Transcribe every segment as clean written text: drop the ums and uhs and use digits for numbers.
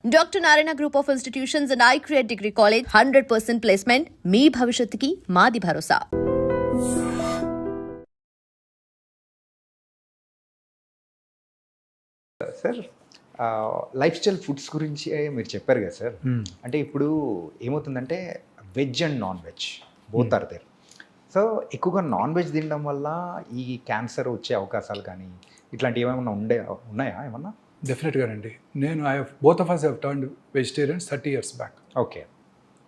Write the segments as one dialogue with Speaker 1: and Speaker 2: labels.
Speaker 1: Doctor Narayana group of institutions and iCreate degree college 100% placement మీ భవిష్యత్తుకి మాది భరోసా.
Speaker 2: సార్ లైఫ్ స్టైల్ ఫుడ్స్ గురించి మీరు చెప్పారు కదా సార్. అంటే ఇప్పుడు ఏమవుతుందంటే veg and non veg both are there. So ఎక్కువగా నాన్ వెజ్ తినడం వల్ల ఈ క్యాన్సర్ వచ్చే అవకాశాలు కానీ ఇట్లాంటివి ఏమైనా ఉన్నాయా ఏమన్నా?
Speaker 3: డెఫినెట్గానండి. నేను both of us have turned vegetarians 30 years back.
Speaker 2: Okay.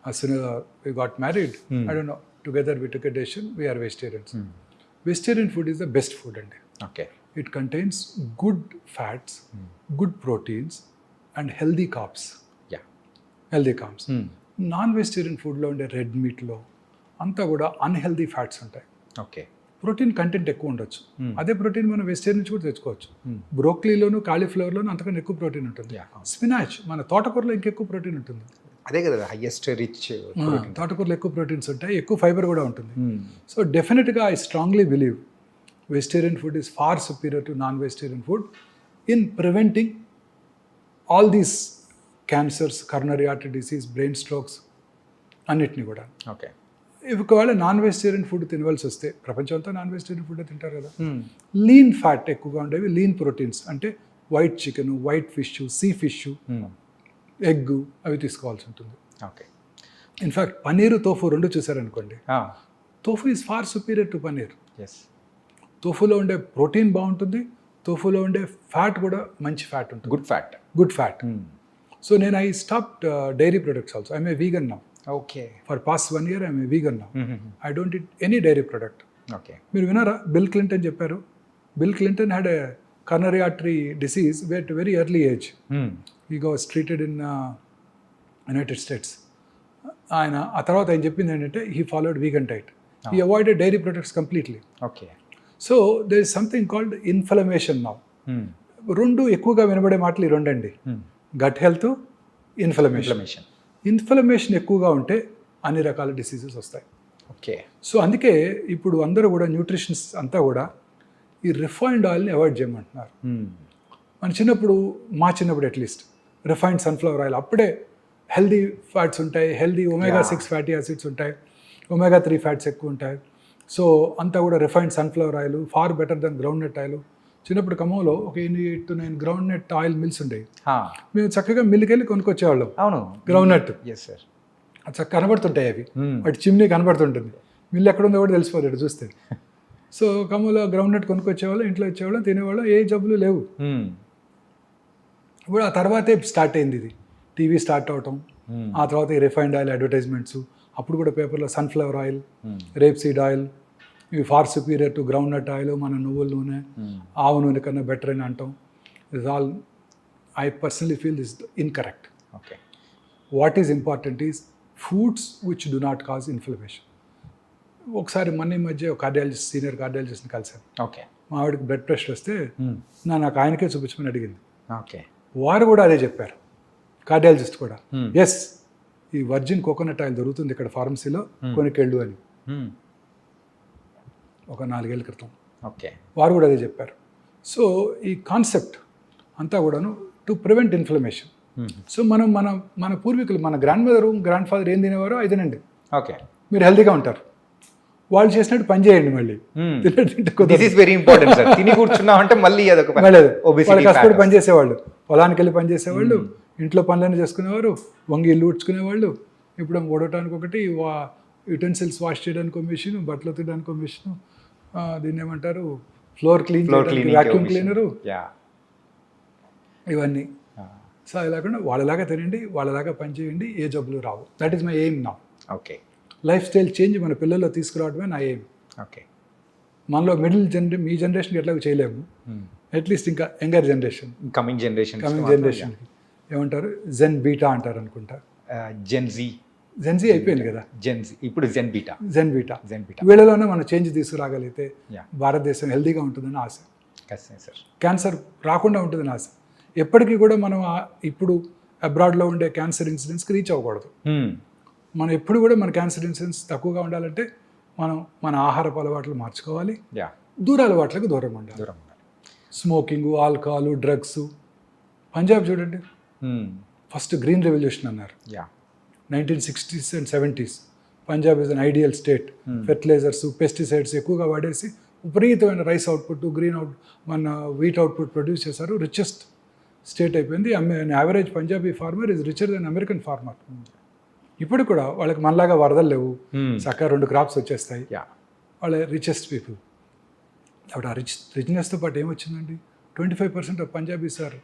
Speaker 3: As soon as we got married, I don't know, together we took a decision, we are vegetarians. Vegetarian food is the best food అండి.
Speaker 2: Okay.
Speaker 3: It contains good fats, good proteins and healthy carbs.
Speaker 2: Yeah.
Speaker 3: Healthy carbs. Non vegetarian ఫుడ్లో ఉండే red మీట్లో అంతా కూడా unhealthy fats ఉంటాయి.
Speaker 2: Okay.
Speaker 3: Protein content ఎక్కువ ఉండొచ్చు. అదే ప్రోటీన్ మనం వెజిటేరియన్ నుంచి కూడా తెచ్చుకోవచ్చు. బ్రోక్లీలోను కాలీఫ్లవర్లోను అంతకన్నా ఎక్కువ ప్రోటీన్ ఉంటుంది. స్పినాచ్ మన తోటకూరలో ఇంకెక్కువ ప్రోటీన్ ఉంటుంది.
Speaker 2: అదే కదా హైయెస్ట్ రిచ్.
Speaker 3: తోటకూరలో ఎక్కువ ప్రోటీన్స్ ఉంటాయి, ఎక్కువ ఫైబర్ కూడా ఉంటుంది. సో డెఫినెట్గా I strongly believe vegetarian food is far superior to non vegetarian food in preventing all these cancers, coronary artery disease, brain strokes అన్నిటిని కూడా.
Speaker 2: ఓకే.
Speaker 3: ఒకవేళ నాన్ వెజిటేరియన్ ఫుడ్ తినవలసి వస్తే, ప్రపంచంతో నాన్ వెజిటేరియన్ ఫుడ్ తింటారు కదా, లీన్ ఫ్యాట్ ఎక్కువగా ఉండేవి, lean proteins అంటే white chicken, white fish, sea fish, egg అవి తీసుకోవాల్సి ఉంటుంది.
Speaker 2: ఓకే.
Speaker 3: ఇన్ఫ్యాక్ట్ పన్నీరు, తోఫు రెండు చూసారనుకోండి, tofu is far superior to paneer.
Speaker 2: Yes.
Speaker 3: తోఫులో ఉండే ప్రోటీన్ బాగుంటుంది, తోఫులో ఉండే ఫ్యాట్ కూడా మంచి ఫ్యాట్ ఉంటుంది,
Speaker 2: good fat.
Speaker 3: Good fat. So నేను I stopped dairy products also. I'm a vegan now.
Speaker 2: Okay.
Speaker 3: For past 1 year I'm a vegan now. I don't eat any dairy product.
Speaker 2: Okay.
Speaker 3: మీరు విన్నారా Bill Clinton చెప్పారు? Bill Clinton had a coronary artery disease at very early age. He was treated in United States. ఆయన ఆ తర్వాత ఆయన చెప్పింది ఏంటంటే he followed vegan diet. He avoided dairy products completely.
Speaker 2: Okay.
Speaker 3: So there is something called inflammation now. రెండు ఎక్కువగా వినబడే మాటలు ఈ రెండండి, గట్ హెల్త్, ఇన్ఫ్లమేషన్. ఇన్ఫ్లమేషన్ ఎక్కువగా ఉంటే అన్ని రకాల డిసీజెస్ వస్తాయి.
Speaker 2: ఓకే.
Speaker 3: సో అందుకే ఇప్పుడు అందరూ కూడా న్యూట్రిషన్స్ అంతా కూడా ఈ రిఫైన్డ్ ఆయిల్ని అవాయిడ్ చేయమంటున్నారు. మన చిన్నప్పుడు, మా చిన్నప్పుడు అట్లీస్ట్ రిఫైన్డ్ సన్ఫ్లవర్ ఆయిల్, అప్పుడే హెల్దీ ఫ్యాట్స్ ఉంటాయి, హెల్దీ omega-6 ఫ్యాటీ యాసిడ్స్ ఉంటాయి, omega-3 ఫ్యాట్స్ ఎక్కువ ఉంటాయి. సో అంతా కూడా refined sunflower oil far better than groundnut oil. చిన్నప్పుడు ఖమ్మంలో ఒక 8 to 9 groundnut oil mills ఉండేవి. మేము చక్కగా మిల్లుకి వెళ్ళి కొనుక్కొచ్చేవాళ్ళం.
Speaker 2: అవును,
Speaker 3: గ్రౌండ్ నట్.
Speaker 2: Yes sir.
Speaker 3: అది చక్కగా కనబడుతుంటాయి అవి, వాటి చిమ్నీ కనబడుతుంటుంది. మిల్లు ఎక్కడ ఉందో కూడా తెలిసిపోతాడు చూస్తే. సో ఖమ్మంలో గ్రౌండ్ నట్ కొనుక్కొచ్చేవాళ్ళం, ఇంట్లో వచ్చేవాళ్ళం, తినేవాళ్ళం, ఏ జబ్బులు లేవు. ఇప్పుడు ఆ తర్వాతే స్టార్ట్ అయింది ఇది, టీవీ స్టార్ట్ అవటం, ఆ తర్వాత ఈ రిఫైన్డ్ ఆయిల్ అడ్వర్టైజ్మెంట్స్. అప్పుడు కూడా పేపర్లో sunflower oil, rapeseed oil ఇవి far superior to groundnut oil, మన నువ్వుల నూనె, ఆవు నూనె కన్నా బెటర్ అని అంటాం. Is all I personally feel this incorrect.
Speaker 2: Okay.
Speaker 3: What is important is foods which do not cause inflammation. ఒకసారి మొన్న మధ్య ఒక కార్డియాలజిస్ట్, సీనియర్ కార్డియాలజిస్ట్ని కలిసాను.
Speaker 2: ఓకే.
Speaker 3: మా ఆవిడకి బ్లడ్ ప్రెషర్ వస్తే నాకు ఆయనకే చూపించమని అడిగింది.
Speaker 2: ఓకే.
Speaker 3: వారు కూడా అదే చెప్పారు, కార్డియాలజిస్ట్ కూడా. ఎస్, ఈ వర్జిన్ కోకోనట్ ఆయిల్ దొరుకుతుంది ఇక్కడ ఫార్మసీలో, కొనుకెళ్ళు అని. ఒక 4 ఏళ్ల క్రితం.
Speaker 2: ఓకే.
Speaker 3: వారు కూడా అదే చెప్పారు. సో ఈ కాన్సెప్ట్ అంతా కూడాను టు ప్రివెంట్ ఇన్ఫ్లమేషన్. సో మనం మన పూర్వీకులు, మన గ్రాండ్ మదరు, గ్రాండ్ ఫాదర్ ఏం తినేవారో అది తినండి.
Speaker 2: ఓకే.
Speaker 3: మీరు హెల్తీగా ఉంటారు. వాళ్ళు చేసినట్టు పని చేయండి. మళ్ళీ
Speaker 2: వెరీ ఇంపార్టెంట్ సార్. తిని కూర్చున్నాం అంటే మళ్ళీ
Speaker 3: కష్టపడి పని చేసేవాళ్ళు, పొలానికి వెళ్ళి పని చేసేవాళ్ళు, ఇంట్లో పనులన్నీ చేసుకునేవారు, వంగి ఇల్లు ఊడ్చుకునేవాళ్ళు. ఇప్పుడు ఓడటానికి ఒకటి, యుటెన్సిల్స్ వాష్ చేయడానికి ఒక మిషన్, బట్టలు ఉతకడానికి ఒక మిషన్, దీన్ని ఏమంటారు, ఫ్లోర్ క్లీన్, వాక్యూమ్ క్లీనరు, ఇవన్నీ. సో అది లేకుండా వాళ్ళలాగా తినండి, వాళ్ళలాగా పని చేయండి, ఏ జబ్బులు రావు. That is my aim now.
Speaker 2: Okay.
Speaker 3: Lifestyle change మన పిల్లల్లో తీసుకురావడమే నా ఎయిమ్.
Speaker 2: ఓకే.
Speaker 3: మనలో మీ జనరేషన్కి ఎట్లా చేయలేము, అట్లీస్ట్ ఇంకా యంగర్ జనరేషన్, కమింగ్ జనరేషన్కి ఏమంటారు, జెన్ బీటా అంటారు అనుకుంటా. జెన్జీ అయిపోయింది కదా,
Speaker 2: ఇప్పుడు జెన్ బీటా.
Speaker 3: వీళ్ళలోనే మనం చేంజ్ తీసుకురాగలిగితే భారతదేశం హెల్తీగా ఉంటుందని ఆశ. క్యాన్సర్ రాకుండా ఉంటుందని ఆశ. ఎప్పటికీ కూడా మనం ఇప్పుడు అబ్రాడ్లో ఉండే క్యాన్సర్ ఇన్సిడెన్స్కి రీచ్ అవ్వకూడదు. మనం ఎప్పుడు కూడా మన క్యాన్సర్ ఇన్సిడెన్స్ తక్కువగా ఉండాలంటే మనం మన ఆహారపు అలవాట్లు మార్చుకోవాలి, దూర అలవాట్లకు దూరంగా ఉండాలి. Smoking, alcohol, drugs. పంజాబ్ చూడండి, ఫస్ట్ గ్రీన్ రెవల్యూషన్ అన్నారు.
Speaker 2: Yeah
Speaker 3: 1960s and 70s Punjab is an ideal state. Fertilisers, pesticides ఎక్కువగా వాడేసి విపరీతమైన రైస్ అవుట్పుట్, గ్రీన్ మన వీట్ అవుట్పుట్ ప్రొడ్యూస్ చేశారు. రిచెస్ట్ స్టేట్ అయిపోయింది. Average Punjabi farmer is richer than American farmer. ఇప్పుడు కూడా వాళ్ళకి మనలాగా వరదలు లేవు, చక్కగా 2 క్రాప్స్ వచ్చేస్తాయి.
Speaker 2: యా
Speaker 3: వాళ్ళ రిచెస్ట్ పీపుల్. అప్పుడు ఆ రిచ్నెస్తో పాటు ఏమొచ్చిందండి, 25% of Punjabis are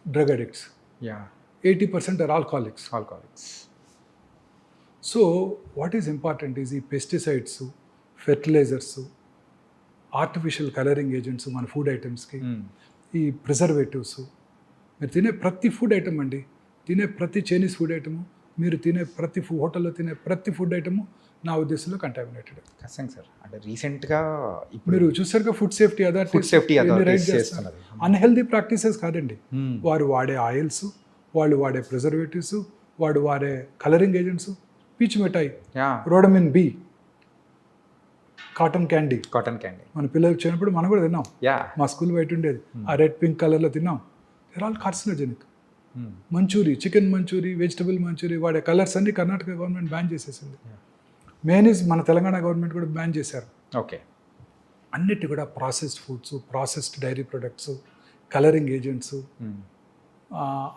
Speaker 3: drug addicts,
Speaker 2: yeah
Speaker 3: 80% are alcoholics. So what is important is ఈ pesticides, fertilisers, artificial colouring agents మన ఫుడ్ ఐటమ్స్కి, ఈ ప్రిజర్వేటివ్స్, మీరు తినే ప్రతి ఫుడ్ ఐటమ్ అండి, తినే ప్రతి చైనీస్ ఫుడ్ ఐటము, మీరు తినే ప్రతి హోటల్లో తినే ప్రతి ఫుడ్ ఐటము నా ఉద్దేశంలో కంటామినేటెడ్.
Speaker 2: ఖచ్చితంగా సార్. అంటే రీసెంట్గా ఇప్పుడు
Speaker 3: మీరు చూసారుగా ఫుడ్ సేఫ్టీ అథారిటీ
Speaker 2: చేస్తున్నది
Speaker 3: అన్హెల్దీ ప్రాక్టీసెస్ కాదండి. వారు వాడే ఆయిల్స్, వాళ్ళు వాడే ప్రిజర్వేటివ్స్, వాడు వాడే కలరింగ్ ఏజెంట్స్, పీచు మిఠాయి, రోడమిన్ బి, కాటన్ క్యాండీ. మన పిల్లలు వచ్చినప్పుడు మనం కూడా తిన్నాం. మా స్కూల్ బయట ఉండేది, ఆ రెడ్ పింక్ కలర్లో తిన్నాం. There all carcinogenic. Manchurian, chicken manchurian, vegetable manchurian వాడే కలర్స్ అన్ని కర్ణాటక గవర్నమెంట్ బ్యాన్ చేసేసింది. మేనీస్ మన తెలంగాణ గవర్నమెంట్ కూడా బ్యాన్ చేశారు.
Speaker 2: ఓకే.
Speaker 3: అన్నిటి కూడా processed foods, processed dairy products, colouring agents,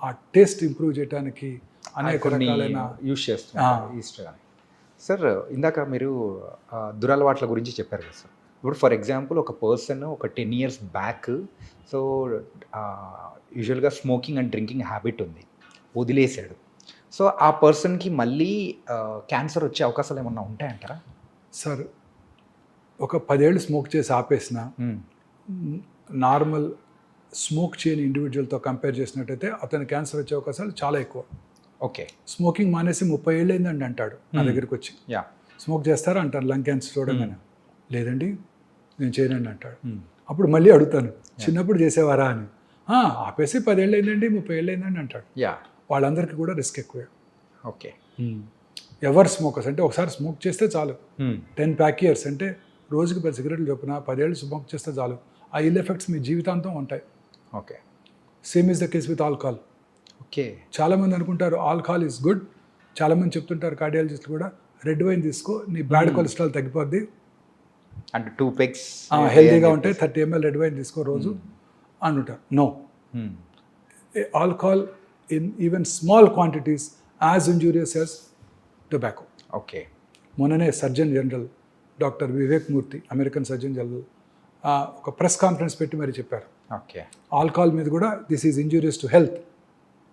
Speaker 3: ఆ టేస్ట్ ఇంప్రూవ్ చేయడానికి అనేక రకాలైన
Speaker 2: యూజ్ చేస్తున్నారు ఈస్టర్ అని. సార్ ఇందాక మీరు దురలవాట్ల గురించి చెప్పారు కదా సార్. ఇప్పుడు ఫర్ ఎగ్జాంపుల్ ఒక పర్సన్ ఒక 10 years బ్యాక్ సో యూజువల్గా స్మోకింగ్ అండ్ డ్రింకింగ్ హ్యాబిట్ ఉంది, వదిలేశాడు. సో ఆ పర్సన్కి మళ్ళీ క్యాన్సర్ వచ్చే అవకాశాలు ఏమన్నా ఉంటాయంటారా?
Speaker 3: సార్ ఒక 10 ఏళ్ళు స్మోక్ చేసి ఆపేసిన నార్మల్ స్మోక్ చేయని ఇండివిజువల్తో కంపేర్ చేసినట్టయితే అతని క్యాన్సర్ వచ్చే అవకాశాలు చాలా ఎక్కువ.
Speaker 2: ఓకే.
Speaker 3: స్మోకింగ్ మానేసి 30 ఏళ్ళు అయిందండి అంటాడు నా దగ్గరికి వచ్చి. స్మోక్ చేస్తారా అంటారు లంగ్ క్యాన్సర్ చూడగానే. లేదండి నేను చేయనండి అంటాడు. అప్పుడు మళ్ళీ అడుగుతాను చిన్నప్పుడు చేసేవారా అని. ఆపేసి 10 ఏళ్ళు అయిందండి, 30 ఏళ్ళు అయిందండి అంటాడు. వాళ్ళందరికీ కూడా రిస్క్ ఎక్కువే.
Speaker 2: ఓకే.
Speaker 3: ఎవరు స్మోకర్స్ అంటే ఒకసారి స్మోక్ చేస్తే చాలు, 10 pack years అంటే రోజుకి 10 cigarettes చొప్పున 10 ఏళ్ళు స్మోక్ చేస్తే చాలు, ఆ ఇల్ ఎఫెక్ట్స్ మీ జీవితాంతం ఉంటాయి.
Speaker 2: Okay.
Speaker 3: Same is the case with alcohol.
Speaker 2: Okay.
Speaker 3: చాలామంది అనుకుంటారు ఆల్కహాల్ ఈజ్ గుడ్. చాలామంది చెప్తుంటారు కార్డియాలజిస్టులు కూడా, రెడ్ వైన్ తీసుకో నీ బ్యాడ్ కొలెస్ట్రాల్ తగ్గిపోద్ది,
Speaker 2: అంటే 2 pegs
Speaker 3: హెల్తీగా ఉంటే 30 ml రెడ్ వైన్ తీసుకో రోజు అంటుంటారు. No, alcohol in even small quantities as injurious as tobacco.
Speaker 2: Okay.
Speaker 3: మొన్ననే surgeon general doctor Vivek Murthy, American surgeon general, ఒక ప్రెస్ కాన్ఫరెన్స్ పెట్టి మరి చెప్పారు,
Speaker 2: ఓకే,
Speaker 3: ఆల్కహాల్ మీద కూడా this is injurious to health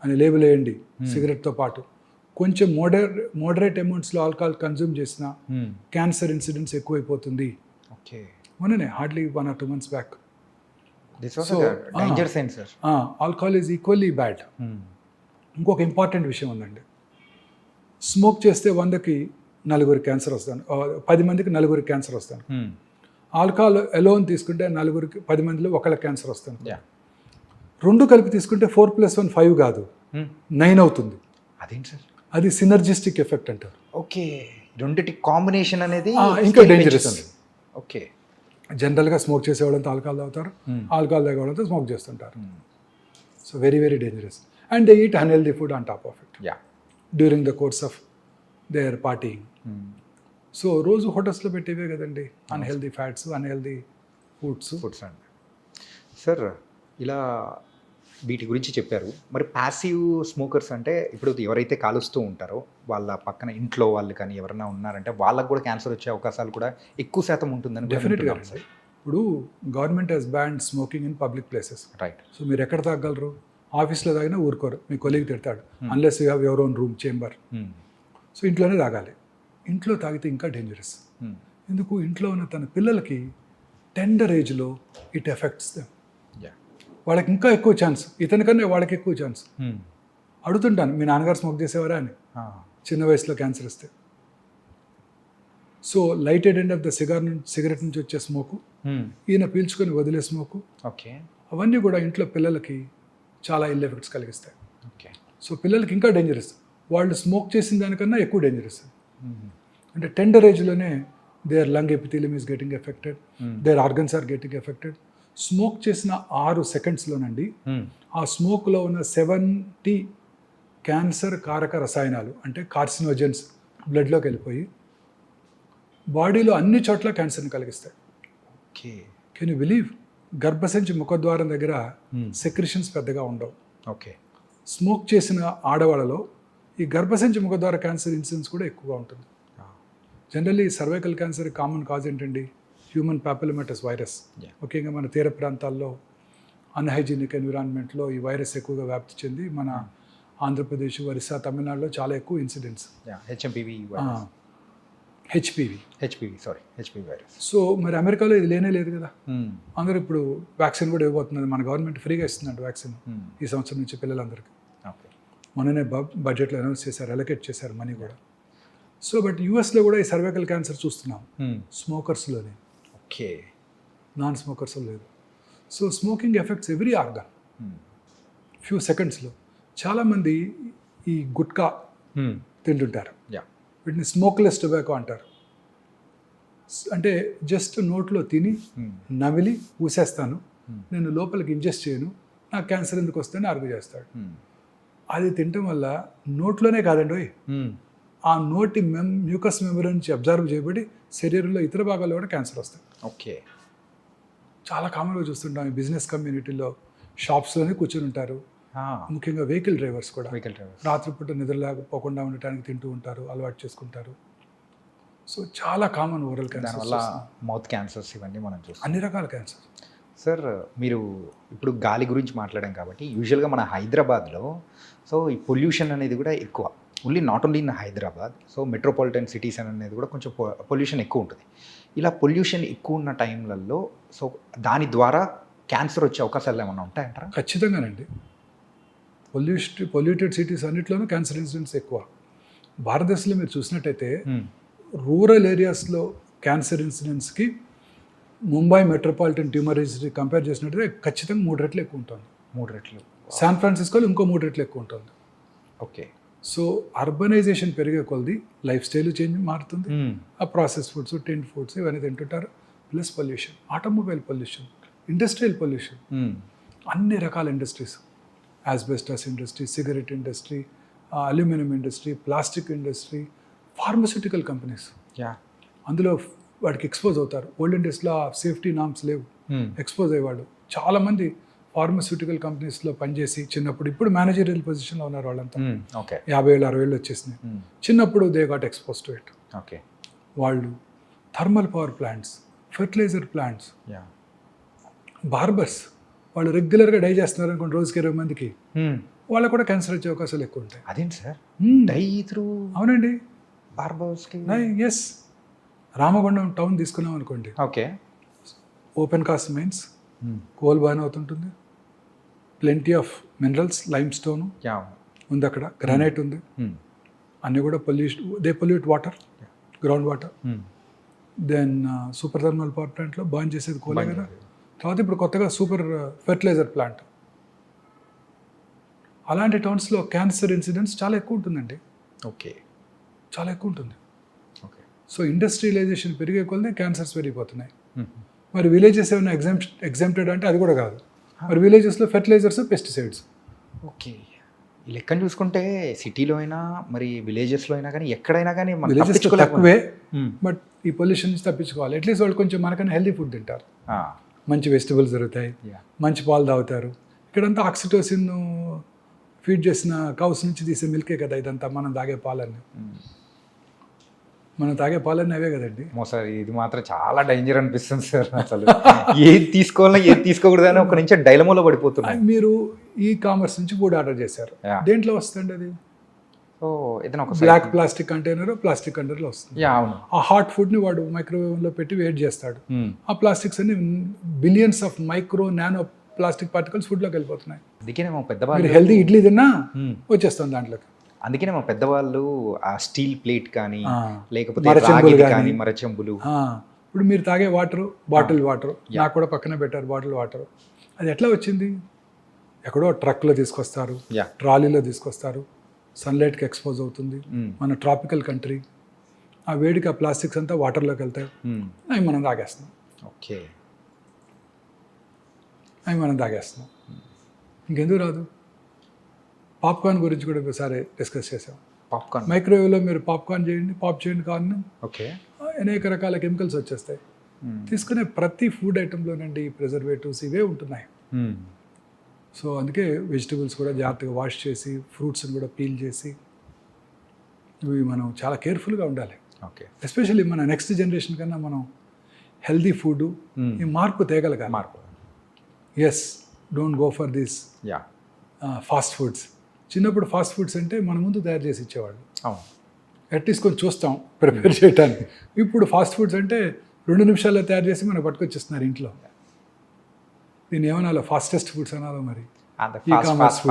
Speaker 3: అని లేబుల్ వేయండి. సిగరెట్తో పాటు కొంచెం మోడరేట్ అమౌంట్స్లో ఆల్కహాల్ కన్జ్యూమ్ చేసిన క్యాన్సర్ ఇన్సిడెంట్స్ ఎక్కువైపోతుంది.
Speaker 2: ఓకే.
Speaker 3: మొన్ననే hardly 1 or 2 months back.
Speaker 2: Danger sign sir.
Speaker 3: Alcohol is equally bad. ఇంకొక ఇంపార్టెంట్ విషయం ఉందండి, స్మోక్ చేస్తే 100కి 4 క్యాన్సర్ వస్తాను, 10 మందికి 4 క్యాన్సర్ వస్తాను. ఆల్కహాల్ ఎలోన్ తీసుకుంటే 10 మందిలో 1 క్యాన్సర్ వస్తాను. 2 కలిపి తీసుకుంటే 4 + 1 5 కాదు, 9 అవుతుంది.
Speaker 2: అదేంటి సార్?
Speaker 3: అది సినర్జిస్టిక్ ఎఫెక్ట్ అంటారు.
Speaker 2: ఓకే. రెండిటి కాంబినేషన్ అనేది
Speaker 3: ఇంకా డేంజరస్ అండి.
Speaker 2: ఓకే.
Speaker 3: జనరల్గా స్మోక్ చేసేవాళ్ళంతా ఆల్కహాల్ తాగుతారు, ఆల్కహాల్ తాగేవాళ్ళంతా స్మోక్ చేస్తుంటారు. So very very dangerous. And they eat unhealthy food on top of it during the course of their partying. So రోజు హోటల్స్లో పెట్టేవే కదండి అన్హెల్దీ ఫ్యాట్స్, అన్హెల్దీ ఫుడ్స్
Speaker 2: అండి. సార్ ఇలా వీటి గురించి చెప్పారు. మరి ప్యాసివ్ స్మోకర్స్ అంటే ఇప్పుడు ఎవరైతే కాలుస్తూ ఉంటారో వాళ్ళ పక్కన ఇంట్లో వాళ్ళు కానీ ఎవరైనా ఉన్నారంటే వాళ్ళకు కూడా క్యాన్సర్ వచ్చే అవకాశాలు కూడా ఎక్కువ శాతం ఉంటుందని.
Speaker 3: డెఫినెట్గా. ఇప్పుడు government has banned smoking in public places.
Speaker 2: Right.
Speaker 3: So మీరు ఎక్కడ తాగలరు? ఆఫీస్లో తాగినా ఊరుకోరు, మీ కొలీగ్ తిడతాడు, unless you have your own room chamber. So ఇంట్లోనే తాగాలి. ఇంట్లో తాగితే ఇంకా డేంజరస్. ఎందుకు? ఇంట్లో ఉన్న తన పిల్లలకి టెండర్ ఏజ్లో ఇట్ ఎఫెక్ట్స్ దెమ్. వాళ్ళకి ఇంకా ఎక్కువ ఛాన్స్, ఇతనికన్నా వాళ్ళకి ఎక్కువ ఛాన్స్. అడుగుతుంటాను, మీ నాన్నగారు స్మోక్ చేసేవారా అని, చిన్న వయసులో క్యాన్సర్ వస్తే. So lighted end of the cigarette నుంచి వచ్చే స్మోకు, ఈయన పీల్చుకొని వదిలే స్మోకు,
Speaker 2: ఓకే,
Speaker 3: అవన్నీ కూడా ఇంట్లో పిల్లలకి చాలా ఇల్ ఎఫెక్ట్స్ కలిగిస్తాయి.
Speaker 2: ఓకే.
Speaker 3: సో పిల్లలకి ఇంకా డేంజరస్, వాళ్ళు స్మోక్ చేసిన దానికన్నా ఎక్కువ డేంజరస్. అంటే టెండర్ ఏజ్లోనే their lung epithelium is getting affected, their organs are getting affected. Smoke చేసిన 6 secondsలోనండి ఆ స్మోక్లో ఉన్న 70 క్యాన్సర్ కారక రసాయనాలు అంటే కార్సినోజెన్స్ బ్లడ్లోకి వెళ్ళిపోయి బాడీలో అన్ని చోట్ల క్యాన్సర్ని కలిగిస్తాయి.
Speaker 2: ఓకే.
Speaker 3: Can you believe? గర్భసంచి ముఖద్వారం దగ్గర సెక్రిషన్స్ పెద్దగా ఉండవు.
Speaker 2: ఓకే.
Speaker 3: స్మోక్ చేసిన ఆడవాళ్ళలో ఈ గర్భసంచి ముఖద్వార క్యాన్సర్ ఇన్సిడెన్స్ కూడా ఎక్కువగా ఉంటుంది. Generally cervical cancer common cause ఏంటండి? Human papillomatous virus. ముఖ్యంగా మన తీర ప్రాంతాల్లో అన్హైజీనిక్ ఎన్విరాన్మెంట్లో ఈ వైరస్ ఎక్కువగా వ్యాప్తి చెంది మన ఆంధ్రప్రదేశ్, ఒరిస్సా, తమిళనాడులో చాలా ఎక్కువ ఇన్సిడెంట్స్.
Speaker 2: HPV virus.
Speaker 3: సో మరి అమెరికాలో ఇది లేనే లేదు కదా. అందరూ ఇప్పుడు వ్యాక్సిన్ కూడా ఇవ్వబోతున్నది. మన గవర్నమెంట్ ఫ్రీగా ఇస్తుందంట వ్యాక్సిన్ ఈ సంవత్సరం నుంచి పిల్లలందరికీ. మొన్ననే బడ్జెట్లో అనౌన్స్ చేశారు, అలొకేట్ చేశారు మనీ కూడా. సో బట్ యూఎస్లో కూడా ఈ సర్వైకల్ క్యాన్సర్ చూస్తున్నాం స్మోకర్స్లోనే.
Speaker 2: ఓకే.
Speaker 3: నాన్ స్మోకర్స్ లేదు. So smoking effects every organ few సెకండ్స్లో. చాలామంది ఈ గుట్కా తింటుంటారు, వీటిని స్మోక్లెస్ టొబాకో అంటారు. అంటే జస్ట్ నోట్లో తిని నమిలి ఊసేస్తాను, నేను లోపలికి ఇంజెస్ట్ చేయను, నాకు క్యాన్సర్ ఎందుకు వస్తుందని ఆర్గ్యూ చేస్తాడు. అది తినటం వల్ల నోట్లోనే కాదండి, ఆ నోటి మ్యూకస్ మెమరీ నుంచి అబ్జర్వ్ చేయబడి శరీరంలో ఇతర భాగాల్లో కూడా క్యాన్సర్ వస్తాయి.
Speaker 2: ఓకే.
Speaker 3: చాలా కామన్గా చూస్తుంటాం ఈ బిజినెస్ కమ్యూనిటీలో. షాప్స్లోనే కూర్చొని ఉంటారు, ముఖ్యంగా వెహికల్ డ్రైవర్స్ కూడా రాత్రిపూట నిద్రలేకపోకుండా ఉండటానికి తింటూ ఉంటారు, అలవాటు చేసుకుంటారు. సో చాలా కామన్ ఓరల్ క్యాన్సర్ వల్ల
Speaker 2: మౌత్ క్యాన్సర్స్ ఇవన్నీ మనం చూస్తాం,
Speaker 3: అన్ని రకాల క్యాన్సర్.
Speaker 2: సార్ మీరు ఇప్పుడు గాలి గురించి మాట్లాడాం కాబట్టి యూజువల్గా మన హైదరాబాద్లో సో ఈ పొల్యూషన్ అనేది కూడా ఎక్కువ. Not only in Hyderabad, so metropolitan cities అనేది కూడా కొంచెం పొల్యూషన్ ఎక్కువ ఉంటుంది. ఇలా పొల్యూషన్ ఎక్కువ ఉన్న టైంలలో సో దాని ద్వారా క్యాన్సర్ వచ్చే అవకాశాలు ఏమైనా ఉంటాయంటారా?
Speaker 3: ఖచ్చితంగానండి. పొల్యూటెడ్ సిటీస్ అన్నింటిలోనూ క్యాన్సర్ ఇన్సిడెంట్స్ ఎక్కువ. భారతదేశంలో మీరు చూసినట్టయితే రూరల్ ఏరియాస్లో క్యాన్సర్ ఇన్సిడెంట్స్కి Mumbai metropolitan tumour registry compare చేసినట్టయితే ఖచ్చితంగా 3 రెట్లు ఎక్కువ ఉంటుంది.
Speaker 2: 3 రెట్లు.
Speaker 3: శాన్ ఫ్రాన్సిస్కోలో ఇంకో 3 రెట్లు ఎక్కువ ఉంటుంది.
Speaker 2: ఓకే.
Speaker 3: సో అర్బనైజేషన్ పెరిగే కొలది లైఫ్ స్టైల్ చేంజ్ మారుతుంది. ఆ ప్రాసెస్ ఫుడ్స్, టిన్ ఫుడ్స్ ఇవన్నీ తింటుంటారు. Plus pollution, automobile pollution, industrial pollution, అన్ని రకాల industries, asbestos industry, cigarette industry, aluminium industry, plastic industry, pharmaceutical companies అందులో వాడికి ఎక్స్పోజ్ అవుతారు. ఓల్డెన్ డేస్లో సేఫ్టీ నామ్స్ లేవు, ఎక్స్పోజ్ అయ్యేవాళ్ళు. చాలామంది ఫార్మస్యూటికల్ కంపెనీస్లో పనిచేసి చిన్నప్పుడు, ఇప్పుడు మేనేజరియల్ పొజిషన్లో ఉన్నారు వాళ్ళంతా. 50 ఏళ్ళు 60 ఏళ్ళు వచ్చేసినాయి. చిన్నప్పుడు they got expose to it.
Speaker 2: Okay.
Speaker 3: వాళ్ళు thermal power plants, fertiliser plants, barbers, వాళ్ళు రెగ్యులర్గా డై చేస్తున్నారు అనుకోండి రోజుకి 20 మందికి, వాళ్ళకు కూడా క్యాన్సర్ వచ్చే అవకాశాలు ఎక్కువ ఉంటాయి.
Speaker 2: అదేంటి సార్? Die through?
Speaker 3: అవునండి,
Speaker 2: బార్బర్స్కి.
Speaker 3: ఎస్. రామగుండం టౌన్ తీసుకున్నాం అనుకోండి.
Speaker 2: Okay.
Speaker 3: Open cast mines, coal బాగానే అవుతుంటుంది, plenty of minerals, limestone ఉంది అక్కడ, గ్రానైట్ ఉంది, అన్నీ కూడా pollute water, ground water. Then super thermal power ప్లాంట్లో బర్న్ చేసేది కోలే కదా. తర్వాత ఇప్పుడు కొత్తగా సూపర్ ఫెర్టిలైజర్ ప్లాంట్. అలాంటి టౌన్స్లో క్యాన్సర్ ఇన్సిడెంట్స్ చాలా ఎక్కువ ఉంటుందండి.
Speaker 2: ఓకే.
Speaker 3: చాలా ఎక్కువ ఉంటుంది.
Speaker 2: ఓకే.
Speaker 3: సో ఇండస్ట్రియలైజేషన్ పెరిగే కొలది క్యాన్సర్స్ పెరిగిపోతున్నాయి. మరి విలేజెస్ ఏమైనా ఎగ్జామ్టెడ్ అంటే అది కూడా కాదు. మరి విలేజెస్లో ఫెర్టిలైజర్స్, పెస్టిసైడ్స్.
Speaker 2: ఓకే. ఈ లెక్కను చూసుకుంటే సిటీలో అయినా మరి విలేజెస్లో అయినా కానీ ఎక్కడైనా కానీ
Speaker 3: విలేజెస్ తక్కువే, బట్ ఈ పొల్యూషన్ నుంచి తప్పించుకోవాలి. అట్లీస్ట్ వాళ్ళు కొంచెం మనకన్నా హెల్తీ ఫుడ్ తింటారు, మంచి వెజిటబుల్స్ దొరుకుతాయి, మంచి పాలు తాగుతారు. ఇక్కడంతా ఆక్సిటోసిన్ ఫీడ్ చేసిన కౌస్ నుంచి తీసే మిల్కే కదా ఇదంతా. మనం తాగే పాలన్నీ అవే కదండి.
Speaker 2: సార్ ఇది మాత్రం చాలా డేంజర్ అనిపిస్తుంది సార్. అసలు ఏది తీసుకోవాలన్నా ఏది తీసుకోకూడదని ఒక నుంచి డైలమోలో పడిపోతున్నాయి.
Speaker 3: మీరు ఈ కామర్స్ నుంచి ఫుడ్ ఆర్డర్ చేశారు, దేంట్లో వస్తుంది అది?
Speaker 2: ఏదైనా ఒక
Speaker 3: బ్లాక్ ప్లాస్టిక్ కంటైనర్, ప్లాస్టిక్ కంటైనర్లో వస్తుంది.
Speaker 2: అవును.
Speaker 3: ఆ హాట్ ఫుడ్ని వాడు మైక్రోవేవ్లో పెట్టి వేట్ చేస్తాడు. ఆ ప్లాస్టిక్స్ అన్ని billions of micro nano plastic particles ఫుడ్లోకి వెళ్ళిపోతున్నాయి.
Speaker 2: అందుకనే మా పెద్దవాళ్ళు
Speaker 3: హెల్దీ ఇడ్లీ తిన్నా వచ్చేస్తుంది దాంట్లోకి.
Speaker 2: అందుకనే మా పెద్దవాళ్ళు ఆ స్టీల్ ప్లేట్ కానీ లేకపోతే మరచెంబులు.
Speaker 3: ఇప్పుడు మీరు తాగే వాటర్, బాటిల్ వాటర్, నాకు కూడా పక్కన పెట్టారు బాటిల్ వాటర్. అది ఎట్లా వచ్చింది? ఎక్కడో ట్రక్లో తీసుకొస్తారు, ట్రాలీలో తీసుకొస్తారు, సన్లైట్కి ఎక్స్పోజ్ అవుతుంది. మన ట్రాపికల్ కంట్రీ, ఆ వేడికి ఆ ప్లాస్టిక్స్ అంతా వాటర్లోకి వెళ్తాయి, అవి మనం తాగేస్తున్నాం.
Speaker 2: ఓకే.
Speaker 3: ఇంకెందుకు రాదు? పాప్కార్న్ గురించి కూడా ఒకసారి డిస్కస్ చేసాం.
Speaker 2: పాప్కార్న్.
Speaker 3: మైక్రోవేవ్లో మీరు పాప్కార్న్ చేయండి, పాప్ చేయండి కార్న్,
Speaker 2: ఓకే.
Speaker 3: అనేక రకాల కెమికల్స్ వచ్చేస్తాయి. తీసుకునే ప్రతి ఫుడ్ ఐటెంలోనండి ప్రిజర్వేటివ్స్ ఇవే ఉంటున్నాయి. సో అందుకే వెజిటబుల్స్ కూడా జాగ్రత్తగా వాష్ చేసి, ఫ్రూట్స్ని కూడా పీల్ చేసి, ఇవి మనం చాలా కేర్ఫుల్గా ఉండాలి.
Speaker 2: ఓకే.
Speaker 3: ఎస్పెషల్లీ మన నెక్స్ట్ జనరేషన్ కన్నా మనం హెల్దీ ఫుడ్ ఈ మార్పు తేగలగాలి.
Speaker 2: మార్పు.
Speaker 3: Yes, don't go for this
Speaker 2: యా.
Speaker 3: Fast foods. చిన్నప్పుడు ఫాస్ట్ ఫుడ్స్ అంటే మన ముందు తయారు చేసి ఇచ్చేవాళ్ళు,
Speaker 2: అవును.
Speaker 3: అట్లీస్ట్ కొంచెం చూస్తాం ప్రిపేర్ చేయడానికి. ఇప్పుడు ఫాస్ట్ ఫుడ్స్ అంటే 2 నిమిషాల్లో తయారు చేసి మనకు పట్టుకొచ్చేస్తున్నారు ఇంట్లో. దీన్ని ఏమనాలో, ఫాస్టెస్ట్ ఫుడ్స్ అనాలో మరి,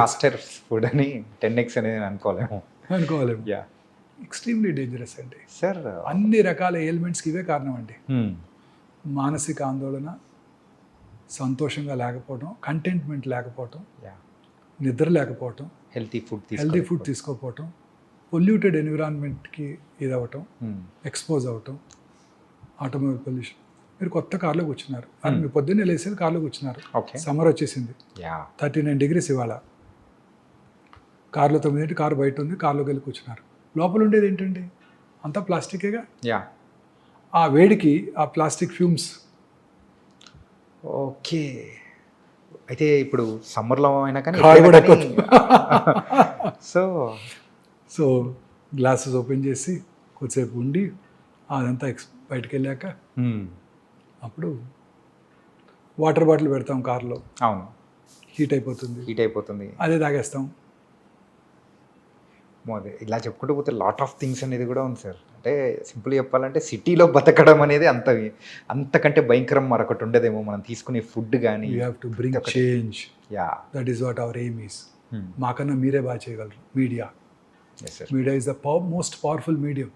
Speaker 2: ఫాస్టర్ ఫుడ్ అని 10x అనేది అనుకోలేము.
Speaker 3: అనుకోలేము.
Speaker 2: యా.
Speaker 3: ఎక్స్ట్రీమ్లీ డేంజరస్ అండి.
Speaker 2: సార్,
Speaker 3: అన్ని రకాల ఎయిల్మెంట్స్కి ఇవే కారణం అండి. మానసిక ఆందోళన, సంతోషంగా లేకపోవటం, కంటెంట్మెంట్ లేకపోవటం,
Speaker 2: యా,
Speaker 3: నిద్ర లేకపోవటం,
Speaker 2: హెల్తీ ఫుడ్
Speaker 3: తీసుకోకపోవటం, పొల్యూటెడ్ ఎన్విరాన్మెంట్కి ఇది అవ్వటం, ఎక్స్పోజ్ అవ్వటం, ఆటోమొబైల్ పొల్యూషన్. మీరు కొత్త కార్లో కూర్చున్నారు, అది మీ పొద్దున్నే లేసేది కార్లో కూర్చున్నారు,
Speaker 2: ఓకే.
Speaker 3: సమ్మర్ వచ్చేసింది,
Speaker 2: యా,
Speaker 3: 39 degrees ఇవాళ. కార్లో 9 కారు బయట ఉంది, కార్లోకి వెళ్ళి కూర్చున్నారు. లోపల ఉండేది ఏంటండి, అంతా ప్లాస్టికేగా.
Speaker 2: యా.
Speaker 3: ఆ వేడికి ఆ ప్లాస్టిక్ ఫ్యూమ్స్.
Speaker 2: ఓకే. అయితే ఇప్పుడు సమ్మర్లో అయినా కానీ
Speaker 3: కారు కూడా
Speaker 2: సో
Speaker 3: సో గ్లాసెస్ ఓపెన్ చేసి కొద్దిసేపు ఉండి అదంతా బయటకు వెళ్ళాక అప్పుడు వాటర్ బాటిల్ పెడతాం కార్లో,
Speaker 2: అవును,
Speaker 3: హీట్ అయిపోతుంది, అదే తాగేస్తాం.
Speaker 2: అదే ఇలా చెప్పుకుంటూ పోతే లాట్ ఆఫ్ థింగ్స్ అనేది కూడా ఉంది సార్. అంటే సింపుల్ చెప్పాలంటే సిటీలో బతకడం అనేది అంతకంటే భయంకరం మరొకటి ఉండదేమో. మనం తీసుకునే ఫుడ్ కానీ,
Speaker 3: you have to bring change.
Speaker 2: Yeah,
Speaker 3: that is what hour aim is. మాకన్నా మీరే బాగా చేయగలరు. Media is the most powerful medium.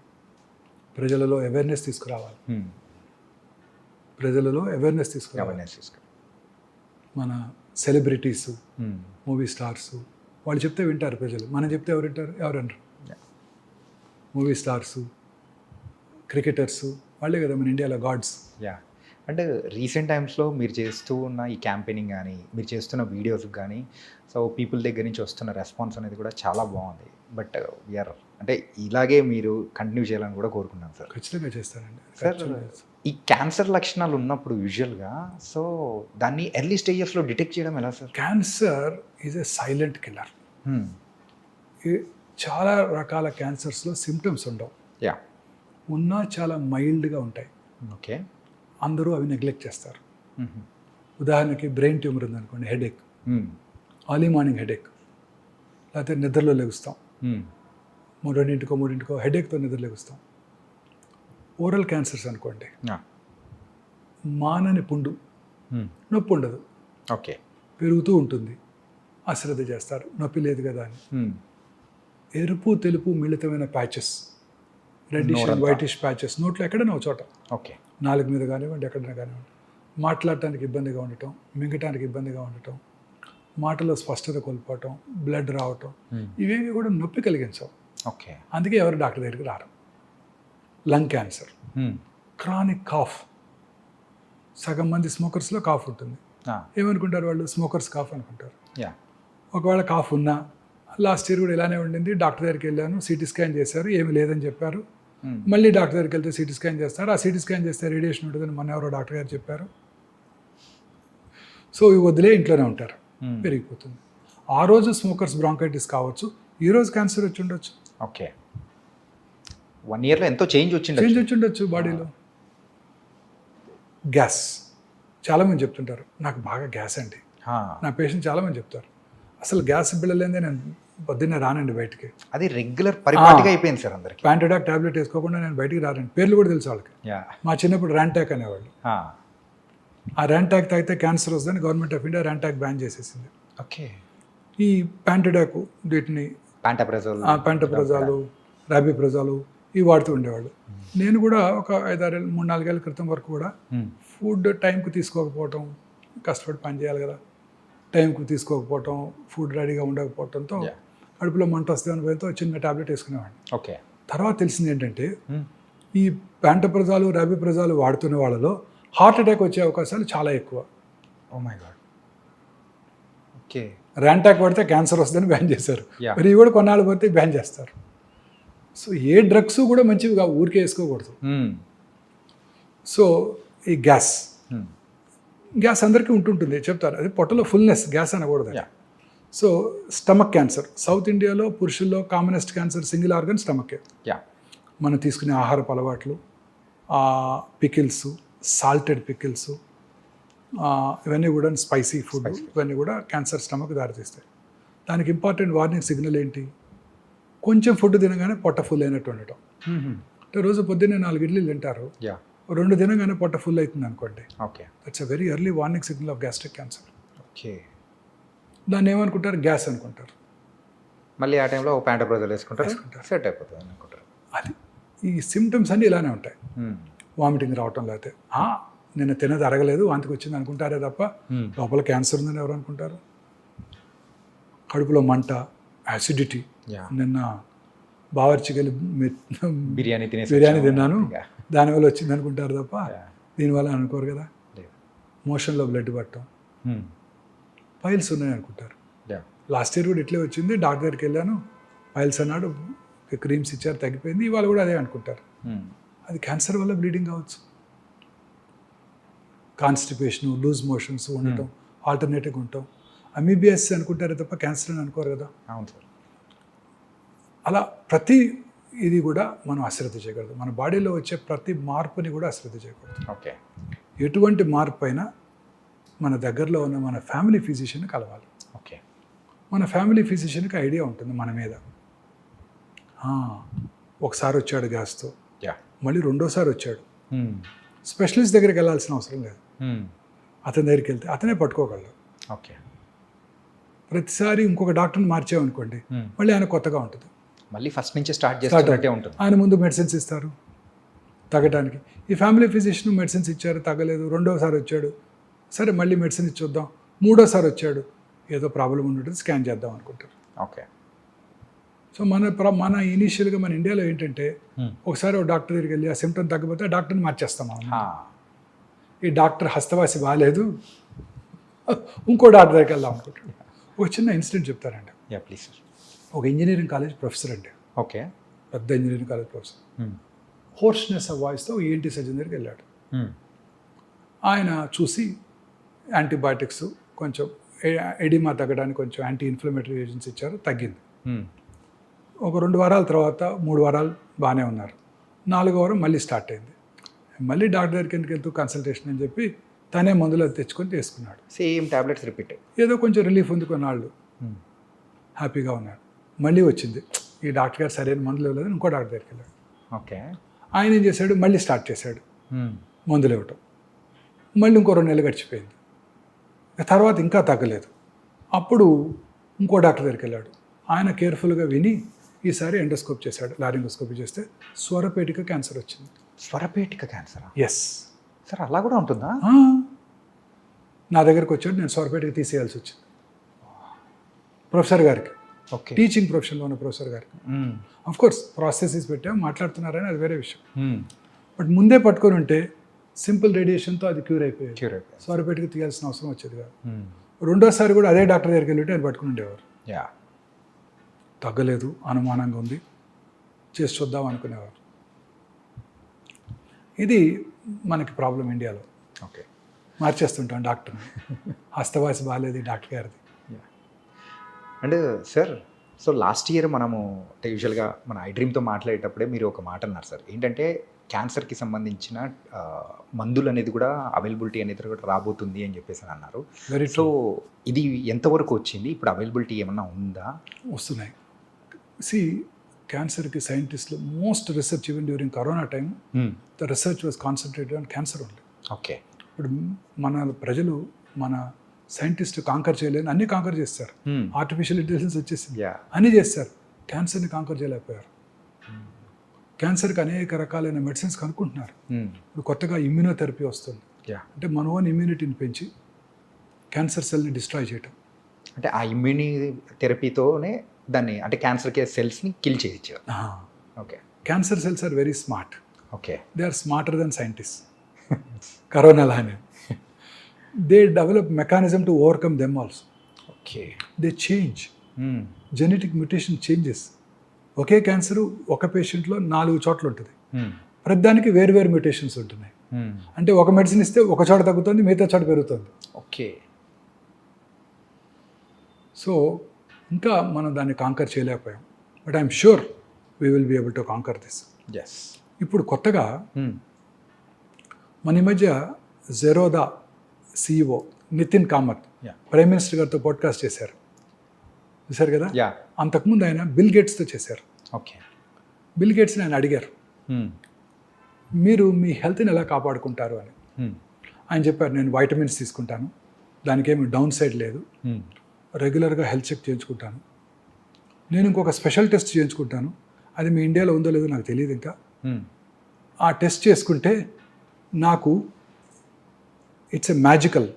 Speaker 3: ప్రజలలో అవేర్నెస్ తీసుకురావాలి. మన సెలబ్రిటీస్, మూవీ స్టార్స్, వాళ్ళు చెప్తే వింటారు ప్రజలు. మనం చెప్తే ఎవరు అనరు. మూవీ స్టార్స్, క్రికెటర్స్, వాళ్ళే కదా మన ఇండియాలో గాడ్స్.
Speaker 2: యా. అంటే రీసెంట్ టైమ్స్లో మీరు చేస్తూ ఉన్న ఈ క్యాంపెయినింగ్ కానీ, మీరు చేస్తున్న వీడియోస్కి కానీ, సో పీపుల్ దగ్గర నుంచి వస్తున్న రెస్పాన్స్ అనేది కూడా చాలా బాగుంది. బట్ వీఆర్ అంటే ఇలాగే మీరు కంటిన్యూ చేయాలని కూడా కోరుకున్నాను సార్.
Speaker 3: ఖచ్చితంగా చేస్తానండి
Speaker 2: సార్. ఈ క్యాన్సర్ లక్షణాలు ఉన్నప్పుడు యూజువల్గా సో దాన్ని ఎర్లీ స్టేజెస్లో డిటెక్ట్ చేయడం ఎలా sir?
Speaker 3: Cancer is a silent killer. చాలా రకాల క్యాన్సర్స్లో సిమ్టమ్స్ ఉండవు.
Speaker 2: యా.
Speaker 3: ఉన్నా చాలా మైల్డ్గా ఉంటాయి.
Speaker 2: ఓకే.
Speaker 3: అందరూ అవి నెగ్లెక్ట్ చేస్తారు. ఉదాహరణకి బ్రెయిన్ ట్యూమర్ ఉందనుకోండి, హెడేక్, ఎర్లీ మార్నింగ్ హెడేక్, లేకపోతే నిద్రలో లెగుస్తాం, 2-3 హెడేక్తో నిద్ర లెగుస్తాం. ఓరల్ క్యాన్సర్స్ అనుకోండి, మానని పుండు, నొప్పి ఉండదు,
Speaker 2: ఓకే,
Speaker 3: పెరుగుతూ ఉంటుంది, అశ్రద్ధ చేస్తారు, నొప్పి లేదు కదా అని. ఎరుపు తెలుపు మిళితమైన patches, reddish and whitish patches నోట్లో ఎక్కడైనా ఒక చోట,
Speaker 2: ఓకే,
Speaker 3: నాలుగు మీద కానివ్వండి, ఎక్కడైనా కానివ్వండి. మాట్లాడటానికి ఇబ్బందిగా ఉండటం, మింగటానికి ఇబ్బందిగా ఉండటం, మాటలో స్పష్టత కోల్పోవటం, బ్లడ్ రావటం, ఇవేవి కూడా నొప్పి కలిగించవు.
Speaker 2: ఓకే.
Speaker 3: అందుకే ఎవరు డాక్టర్ దగ్గరికి రారు. లంగ్ క్యాన్సర్, క్రానిక్ కాఫ్, సగం మంది స్మోకర్స్లో కాఫ్ ఉంటుంది. ఏమనుకుంటారు వాళ్ళు? స్మోకర్స్ కాఫ్ అనుకుంటారు. ఒకవేళ కాఫ్ ఉన్నా, లాస్ట్ ఇయర్ కూడా ఇలానే ఉండింది, డాక్టర్ దగ్గరికి వెళ్ళాను, సిటీ స్కాన్ చేశారు, ఏమి లేదని చెప్పారు. మళ్ళీ డాక్టర్ దగ్గరికి వెళ్తే సిటీ స్కాన్ చేస్తారు, ఆ సిటీ స్కాన్ చేస్తే రేడియేషన్ ఉంటుందని మన ఎవరో డాక్టర్ గారు చెప్పారు. సో ఇవి వదిలే ఇంట్లోనే ఉంటారు, పెరిగిపోతుంది. ఆ రోజు స్మోకర్స్ బ్రాంకైటిస్ కావచ్చు, ఈ రోజు క్యాన్సర్ వచ్చి ఉండొచ్చు.
Speaker 2: ఓకే. 1 yearలో ఎంతో చేంజ్ వచ్చి
Speaker 3: ఉండొచ్చు బాడీలో. గ్యాస్, చాలామంది చెప్తుంటారు నాకు బాగా గ్యాస్ అండి. నా పేషెంట్ చాలామంది చెప్తారు అసలు గ్యాస్ బిళ్ళలేదే నేను పొద్దున్నే రానండి బయటికి.
Speaker 2: అది రెగ్యులర్ పరిపాటిగా అయిపోయింది సార్ అందరికి.
Speaker 3: ప్యాంటడాక్ టాబ్లెట్ వేసుకోకుండా నేను బయటికి రానండి. పేర్లు కూడా తెలుసు వాళ్ళకి. మా చిన్నప్పుడు ర్యాంటాక్ అనేవాళ్ళు. ఆ ర్యాంటాక్ తాగితే క్యాన్సర్ వస్తుందని government of India Rantac ban చేసేసింది.
Speaker 2: ఓకే.
Speaker 3: ఈ ప్యాంటడాక్, వీటిని ప్యాంటప్రజాలు, రాబిప్రజాలు ఇవి వాడుతూ ఉండేవాళ్ళు. నేను కూడా ఒక 3-4 ఏళ్ళ క్రితం వరకు కూడా ఫుడ్ టైంకి తీసుకోకపోవటం, కష్టపడి పని చేయాలి కదా, టైంకి తీసుకోకపోవటం, ఫుడ్ రెడీగా ఉండకపోవడంతో కడుపులో మంట వస్తే అని భయంతో చిన్న టాబ్లెట్ వేసుకునేవాడిని.
Speaker 2: ఓకే.
Speaker 3: తర్వాత తెలిసింది ఏంటంటే ఈ ప్యాంటప్రజాలు, రాబిప్రజాలు వాడుతున్న వాళ్ళలో హార్ట్ అటాక్ వచ్చే అవకాశాలు చాలా ఎక్కువ.
Speaker 2: Oh my god. Okay.
Speaker 3: Rantac పడితే క్యాన్సర్ వస్తుందని బ్యాన్ చేశారు.
Speaker 2: Yeah.
Speaker 3: మరి ఇవి కూడా కొన్నాళ్ళు పోతే బ్యాన్ చేస్తారు. సో ఏ డ్రగ్స్ కూడా మంచివి కావు, ఊరికే వేసుకోకూడదు. సో ఈ గ్యాస్ అందరికీ ఉంటుంటుంది, చెప్తారు. అది పొట్టలో ఫుల్నెస్, గ్యాస్ అనకూడదు.
Speaker 2: Yeah.
Speaker 3: So stomach cancer, south ఇండియాలో పురుషుల్లో commonest cancer single organ stomach ache.
Speaker 2: Yeah
Speaker 3: మనం తీసుకునే ఆహారపు అలవాట్లు, పికిల్స్, సాల్టెడ్ పికిల్స్, ఇవన్నీ కూడా స్పైసీ ఫుడ్, ఇవన్నీ కూడా క్యాన్సర్ స్టమక్ దారితీస్తాయి. దానికి ఇంపార్టెంట్ వార్నింగ్ సిగ్నల్ ఏంటి? కొంచెం ఫుడ్ తినగానే పొట్ట ఫుల్ అయినట్టు ఉండటం. అంటే రోజు పొద్దున్నే 4 ఇడ్లీలు తింటారు,
Speaker 2: యా
Speaker 3: 2 తినగానే పొట్ట ఫుల్ అవుతుంది అనుకోండి,
Speaker 2: okay
Speaker 3: that's a very early warning signal off gastric cancer.
Speaker 2: Okay.
Speaker 3: దాన్ని ఏమనుకుంటారు? గ్యాస్ అనుకుంటారు.
Speaker 2: మళ్ళీ ఆ టైంలో ప్యాంట్ బ్రదర్ వేసుకుంటారు, సెట్ అయిపోతుంది అనుకుంటారు.
Speaker 3: అది ఈ సిమ్టమ్స్ అన్నీ ఇలానే ఉంటాయి. వామిటింగ్ రావటం, లేకపోతే నిన్న తినది అరగలేదు వాంతికి వచ్చింది అనుకుంటారే తప్ప లోపల క్యాన్సర్ ఉందని ఎవరు అనుకుంటారు? కడుపులో మంట, యాసిడిటీ.
Speaker 2: Yeah.
Speaker 3: నిన్న బావర్చికెళ్ళి
Speaker 2: బిర్యానీ
Speaker 3: తిన్నాను దానివల్ల వచ్చింది అనుకుంటారు తప్ప దీనివల్ల అనుకోరు కదా. మోషన్లో బ్లడ్ పట్టడం, పైల్స్ ఉన్నాయి అనుకుంటారు. లాస్ట్ ఇయర్ కూడా ఇట్లే వచ్చింది, డాక్టర్ దగ్గరికి వెళ్ళాను, పైల్స్ అన్నాడు, క్రీమ్స్ ఇచ్చారు, తగ్గిపోయింది. ఇవాళ కూడా అదే అనుకుంటారు. అది క్యాన్సర్ వల్ల బ్లీడింగ్ కావచ్చు. కాన్స్టిపేషన్, లూజ్ మోషన్స్ ఉండటం, ఆల్టర్నేటివ్గా ఉంటాం, అమీబియస్ అనుకుంటారే తప్ప క్యాన్సర్ అని అనుకోరు కదా.
Speaker 2: అవును సార్.
Speaker 3: అలా ప్రతి ఇది కూడా మనం అశ్రద్ధ చేయకూడదు. మన బాడీలో వచ్చే ప్రతి మార్పుని కూడా అశ్రద్ధ చేయకూడదు.
Speaker 2: ఓకే.
Speaker 3: ఎటువంటి మార్పు అయినా మన దగ్గరలో ఉన్న మన ఫ్యామిలీ ఫిజిషియన్ కలవాలి.
Speaker 2: ఓకే.
Speaker 3: మన ఫ్యామిలీ ఫిజిషియన్కి ఐడియా ఉంటుంది మన మీద. ఒకసారి వచ్చాడు గ్యాస్తో,
Speaker 2: యా
Speaker 3: మళ్ళీ రెండోసారి వచ్చాడు, స్పెషలిస్ట్ దగ్గరికి వెళ్ళాల్సిన అవసరం లేదు. అతని దగ్గరికి వెళ్తే అతనే పట్టుకోగలడు.
Speaker 2: ఓకే.
Speaker 3: ప్రతిసారి ఇంకొక డాక్టర్ని మార్చామనుకోండి, మళ్ళీ ఆయన కొత్తగా ఉంటుంది,
Speaker 2: మళ్ళీ ఫస్ట్ నుంచి స్టార్ట్ చేస్తున్నట్టే ఉంటుంది.
Speaker 3: ఆయన ముందు మెడిసిన్స్ ఇస్తారు తగ్గడానికి. ఈ ఫ్యామిలీ ఫిజిషియన్ మెడిసిన్స్ ఇచ్చారు, తగ్గలేదు, రెండోసారి వచ్చాడు, సరే మళ్ళీ మెడిసిన్ ఇచ్చొద్దాం, మూడోసారి వచ్చాడు, ఏదో ప్రాబ్లం ఉంటుంది, స్కాన్ చేద్దాం అనుకుంటారు.
Speaker 2: ఓకే.
Speaker 3: సో మన ఇనీషియల్గా మన ఇండియాలో ఏంటంటే, ఒకసారి ఒక డాక్టర్ దగ్గరికి వెళ్ళి ఆ సిమ్టమ్ తగ్గకపోతే ఆ డాక్టర్ని మార్చేస్తాం మనం. ఈ డాక్టర్ హస్తవాసి బాగాలేదు, ఇంకో డాక్టర్ దగ్గరికి వెళ్దాం అనుకుంటాడు. ఒక చిన్న ఇన్సిడెంట్ చెప్తారండి.
Speaker 2: Yeah please sir.
Speaker 3: ఒక ఇంజనీరింగ్ కాలేజ్ ప్రొఫెసర్ అండి,
Speaker 2: ఓకే,
Speaker 3: పెద్ద engineering college professor, hoarseness of వాయిస్తో ఈఎన్టీ సర్జన్ దగ్గరికి వెళ్ళాడు. ఆయన చూసి యాంటీబయాటిక్స్, కొంచెం ఎడిమా తగ్గడానికి కొంచెం యాంటీ ఇన్ఫ్లమేటరీ ఏజెంట్స్ ఇచ్చారు, తగ్గింది. ఒక 2 వారాల తర్వాత 3 వారాలు బాగానే ఉన్నారు, 4వ వారం మళ్ళీ స్టార్ట్ అయింది. మళ్ళీ డాక్టర్ దగ్గరికి ఎందుకు వెళ్తూ కన్సల్టేషన్ అని చెప్పి తనే మందులు తెచ్చుకొని తీసుకున్నాడు.
Speaker 2: సేమ్ టాబ్లెట్స్ రిపీట్,
Speaker 3: ఏదో కొంచెం రిలీఫ్ ఉంది, కొన్నాళ్ళు హ్యాపీగా ఉన్నాడు. మళ్ళీ వచ్చింది, ఈ డాక్టర్ గారు సరైన మందులు ఇవ్వలేదు, ఇంకో డాక్టర్ దగ్గరికి వెళ్ళాడు.
Speaker 2: ఓకే.
Speaker 3: ఆయన ఏం చేశాడు, మళ్ళీ స్టార్ట్ చేశాడు మందులు ఇవ్వటం. మళ్ళీ ఇంకో 2 నెలలు గడిచిపోయింది, తర్వాత ఇంకా తగ్గలేదు. అప్పుడు ఇంకో డాక్టర్ దగ్గరికి వెళ్ళాడు. ఆయన కేర్ఫుల్గా విని ఈసారి ఎండోస్కోప్ చేశాడు, లారింగోస్కోపీ చేస్తే స్వరపేటిక క్యాన్సర్ వచ్చింది.
Speaker 2: స్వరపేటిక క్యాన్సర్?
Speaker 3: ఎస్
Speaker 2: సార్, అలా కూడా ఉంటుందా?
Speaker 3: నా దగ్గరికి వచ్చాడు, నేను స్వరపేటిక తీసేయాల్సి వచ్చింది. ప్రొఫెసర్ గారికి,
Speaker 2: ఓకే,
Speaker 3: టీచింగ్ ప్రొఫెషన్లో ఉన్న ప్రొఫెసర్ గారికి. ఆఫ్ కోర్స్ ప్రాసెసెస్ పెట్టాం, మాట్లాడుతున్నారని అది వేరే విషయం. బట్ ముందే పట్టుకొని ఉంటే సింపుల్ రేడియేషన్తో అది క్యూర్ అయిపోయేది, స్వరపేటిక తీయాల్సిన అవసరం వచ్చేది కాదు. రెండోసారి కూడా అదే డాక్టర్ దగ్గరికి వెళ్ళి ఆయన పట్టుకుని ఉండేవారు.
Speaker 2: యా,
Speaker 3: తగ్గలేదు, అనుమానంగా ఉంది, చేసి చూద్దాం అనుకునేవారు. ఇది మనకి ప్రాబ్లం ఇండియాలో.
Speaker 2: ఓకే,
Speaker 3: మార్చేస్తుంటాం డాక్టర్ని, హస్తవాసి బాగాలేదు డాక్టర్ గారిది.
Speaker 2: And sir, so last year మనము అంటే యూజువల్గా మన ఐ డ్రీమ్తో మాట్లాడేటప్పుడే మీరు ఒక మాట అన్నారు సార్, ఏంటంటే క్యాన్సర్కి సంబంధించిన మందులు అనేది కూడా అవైలబిలిటీ అనేది కూడా రాబోతుంది అని చెప్పేసి అన్నారు. సో ఇది ఎంతవరకు వచ్చింది, ఇప్పుడు అవైలబిలిటీ ఏమన్నా ఉందా?
Speaker 3: వస్తున్నాయి. క్యాన్సర్కి సైంటిస్టులు most research even during corona time the research was concentrated on cancer only.
Speaker 2: Okay.
Speaker 3: ఇప్పుడు మన ప్రజలు, మన సైంటిస్ట్ కాంకర్ చేయలేని అన్ని కాంకర్ చేస్తారు. ఆర్టిఫిషియల్ ఇంటెలిజెన్స్ వచ్చేసింది, అన్నీ చేస్తారు, క్యాన్సర్ని కాంకర్ చేయలేకపోయారు. క్యాన్సర్కి అనేక రకాలైన మెడిసిన్స్ కనుక్కుంటున్నారు. ఇప్పుడు కొత్తగా ఇమ్యూనోథెరపీ వస్తుంది, అంటే మన ఓన్ ఇమ్యూనిటీని పెంచి క్యాన్సర్ సెల్ని డిస్ట్రాయ్ చేయటం.
Speaker 2: అంటే ఆ ఇమ్యూని థెరపీతోనే దాన్ని, అంటే క్యాన్సర్ సెల్స్ని కిల్ చేయొచ్చు. Okay.
Speaker 3: Cancer cells are very smart.
Speaker 2: Okay.
Speaker 3: They are smarter than scientist. Corona లానే they develop mechanism to overcome them also.
Speaker 2: Okay.
Speaker 3: They change. Genetic mutation changes. ఒకే క్యాన్సర్ ఒక పేషెంట్లో 4 చోట్ల ఉంటుంది. ప్రతిదానికి వేరు వేరు మ్యూటేషన్స్ ఉంటున్నాయి. అంటే ఒక మెడిసిన్ ఇస్తే ఒక చోట తగ్గుతుంది, మిగతా చోట పెరుగుతుంది.
Speaker 2: ఓకే.
Speaker 3: సో ఇంకా మనం దాన్ని కాంకర్ చేయలేకపోయాం. But I'm sure we will be able to conquer this.
Speaker 2: Yes.
Speaker 3: ఇప్పుడు కొత్తగా మన ఈ మధ్య Zerodha CEO Nithin Kamath
Speaker 2: Yeah.
Speaker 3: Prime minister గారితో పాడ్కాస్ట్ చేశారు, చూశారు కదా.
Speaker 2: యా.
Speaker 3: అంతకుముందు ఆయన బిల్ గేట్స్తో చేశారు.
Speaker 2: ఓకే.
Speaker 3: బిల్ గేట్స్ని ఆయన అడిగారు, మీరు మీ హెల్త్ని ఎలా కాపాడుకుంటారు అని. ఆయన చెప్పారు, నేను వైటమిన్స్ తీసుకుంటాను, దానికి ఏమి డౌన్ సైడ్ లేదు, రెగ్యులర్గా హెల్త్ చెక్ చేయించుకుంటాను, నేను ఇంకొక స్పెషల్ టెస్ట్ చేయించుకుంటాను, అది మీ ఇండియాలో ఉందో లేదో నాకు తెలియదు ఇంకా. ఆ టెస్ట్ చేసుకుంటే నాకు it's a magical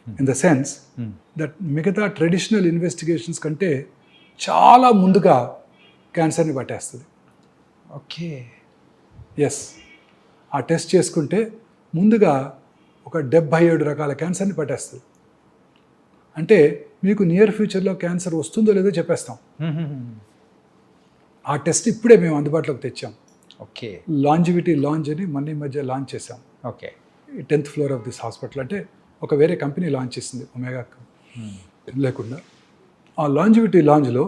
Speaker 3: in the sense that మిగతా ట్రెడిషనల్ ఇన్వెస్టిగేషన్స్ కంటే చాలా ముందుగా క్యాన్సర్ని పట్టేస్తుంది.
Speaker 2: ఓకే.
Speaker 3: ఎస్, ఆ టెస్ట్ చేసుకుంటే ముందుగా ఒక 77 రకాల క్యాన్సర్ని పట్టేస్తుంది. అంటే మీకు నియర్ ఫ్యూచర్లో క్యాన్సర్ వస్తుందో లేదో చెప్పేస్తాం. ఆ టెస్ట్ ఇప్పుడే మేము అందుబాటులోకి తెచ్చాం.
Speaker 2: ఓకే.
Speaker 3: లాంజివిటీ లాంచ్ అని మొన్న ఈ మధ్య లాంచ్ చేసాం.
Speaker 2: Okay.
Speaker 3: 10th floor of this hospital. అంటే ఒక వేరే కంపెనీ లాంచ్ చేసింది, ఒమేగా లేకుండా. ఆ లాంజివిటీ లాంజ్లో